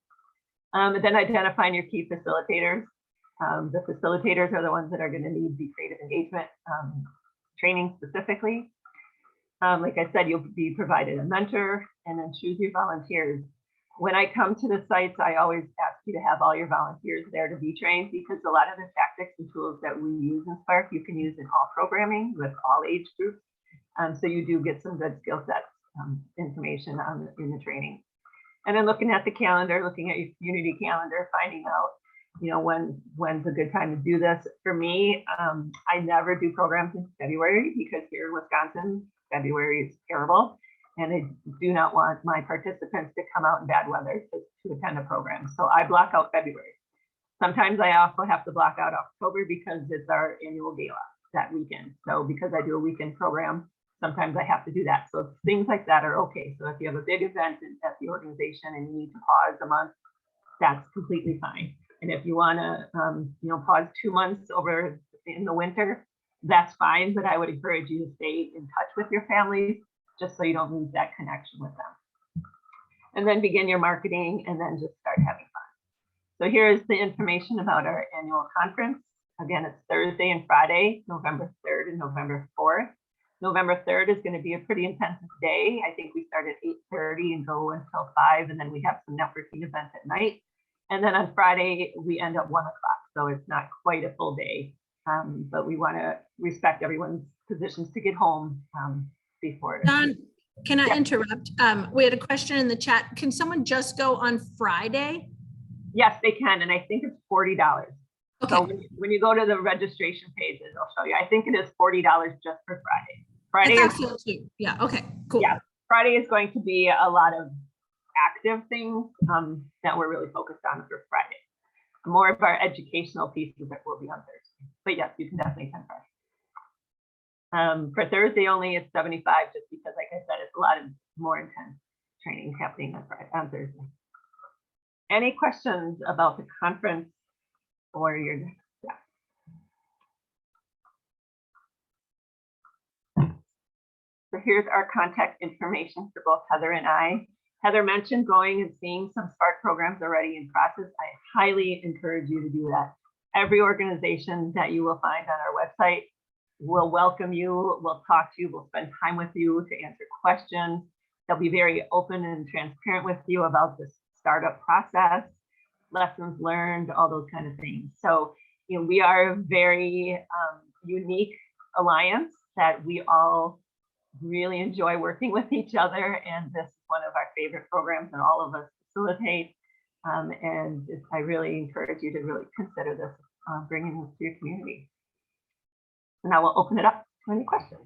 And then identifying your key facilitators. The facilitators are the ones that are going to need the creative engagement training specifically. Like I said, you'll be provided a mentor, and then choose your volunteers. When I come to the sites, I always ask you to have all your volunteers there to be trained, because a lot of the tactics and tools that we use in Spark, you can use in all programming with all age groups. So you do get some good skill sets information in the training. And then looking at the calendar, looking at your community calendar, finding out, when's a good time to do this. For me, I never do programs in February because here in Wisconsin, February is terrible. And I do not want my participants to come out in bad weather to attend a program. So I block out February. Sometimes I also have to block out October because it's our annual gala that weekend. So because I do a weekend program, sometimes I have to do that. So things like that are okay. So if you have a big event at the organization and you need to pause a month, that's completely fine. And if you want to, pause 2 months over in the winter, that's fine. But I would encourage you to stay in touch with your families, just so you don't lose that connection with them. And then begin your marketing and then just start having fun. So here's the information about our annual conference. Again, it's Thursday and Friday, November 3rd and November 4th. November 3rd is going to be a pretty intensive day. I think we start at 8:30 and go until 5, and then we have some networking events at night. And then on Friday, we end at 1 o'clock. So it's not quite a full day, but we want to respect everyone's positions to get home before. Don, can I interrupt? We had a question in the chat. Can someone just go on Friday? Yes, they can. And I think it's $40. Okay. So when you go to the registration pages, I'll show you. I think it is $40 just for Friday. Friday I is, thought so too. Yeah. Okay. Cool. Yeah. Friday is going to be a lot of active things that we're really focused on for Friday. More of our educational pieces that will be on Thursday. But yes, you can definitely attend Friday. For Thursday only, it's 75, just because, like I said, it's a lot of more intense training happening on Thursday. Any questions about the conference or your next step? So here's our contact information for both Heather and I. Heather mentioned going and seeing some Spark programs already in process. I highly encourage you to do that. Every organization that you will find on our website will welcome you, will talk to you, will spend time with you to answer questions. They'll be very open and transparent with you about the startup process, lessons learned, all those kind of things. So, you know, we are a very unique alliance that we all really enjoy working with each other. And this is one of our favorite programs that all of us facilitate. And I really encourage you to really consider this, bringing this to your community. And I will open it up to any questions.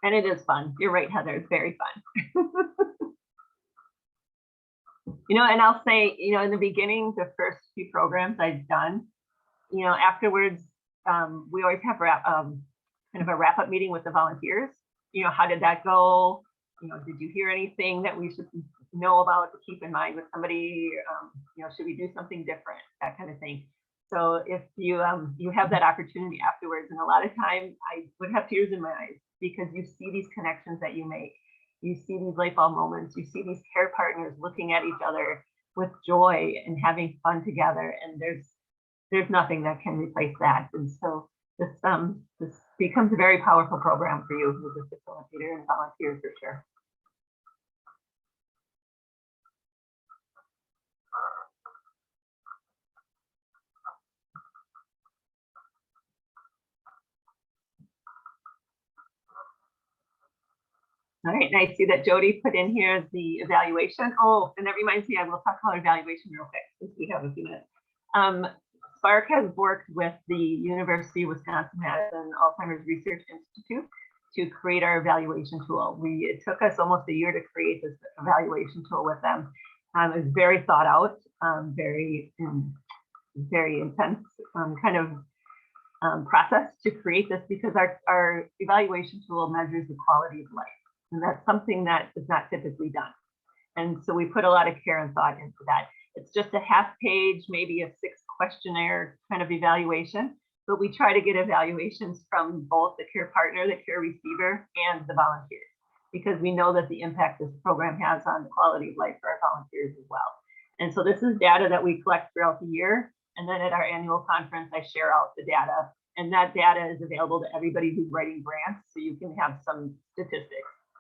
And it is fun. You're right, Heather. It's very fun. You know, and I'll say, you know, in the beginning, the first few programs I've done, you know, afterwards, we always have kind of a wrap-up meeting with the volunteers. You know, how did that go? You know, did you hear anything that we should know about to keep in mind with somebody? You know, should we do something different? That kind of thing. So if you you have that opportunity afterwards, and a lot of time I would have tears in my eyes because you see these connections that you make. You see these light bulb moments. You see these care partners looking at each other with joy and having fun together. And there's nothing that can replace that. And so this becomes a very powerful program for you as a facilitator and volunteer for sure. All right, and I see that Jody put in here the evaluation. Oh, and that reminds me, I will talk about evaluation real quick since we have a few minutes. Spark has worked with the University of Wisconsin-Madison Alzheimer's Research Institute to create our evaluation tool. It took us almost a year to create this evaluation tool with them. It was very thought out, very intense kind of process to create this, because our evaluation tool measures the quality of life. And that's something that is not typically done. And so we put a lot of care and thought into that. It's just a half page, maybe a 6-questionnaire kind of evaluation, but we try to get evaluations from both the care partner, the care receiver, and the volunteers, because we know that the impact this program has on the quality of life for our volunteers as well. And so this is data that we collect throughout the year. And then at our annual conference, I share out the data, and that data is available to everybody who's writing grants. So you can have some statistics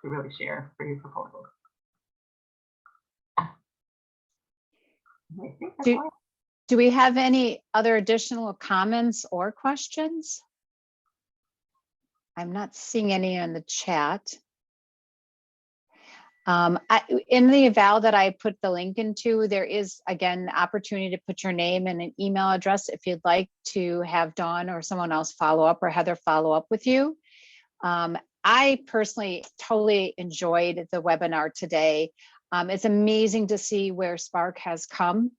to really share for your proposals. Do we have any other additional comments or questions? I'm not seeing any in the chat. In the eval that I put the link into, there is, again, opportunity to put your name and an email address if you'd like to have Dawn or someone else follow up, or Heather follow up with you. I personally totally enjoyed the webinar today. It's amazing to see where Spark has come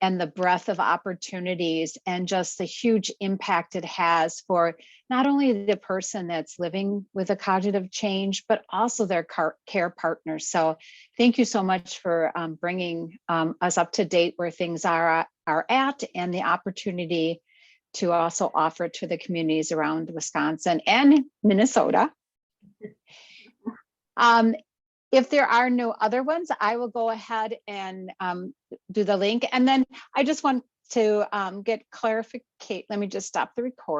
and the breadth of opportunities and just the huge impact it has for not only the person that's living with a cognitive change, but also their care partners. So thank you so much for bringing us up to date where things are at, and the opportunity to also offer to the communities around Wisconsin and Minnesota. If there are no other ones, I will go ahead and do the link. And then I just want to get clarification. Let me just stop the recording.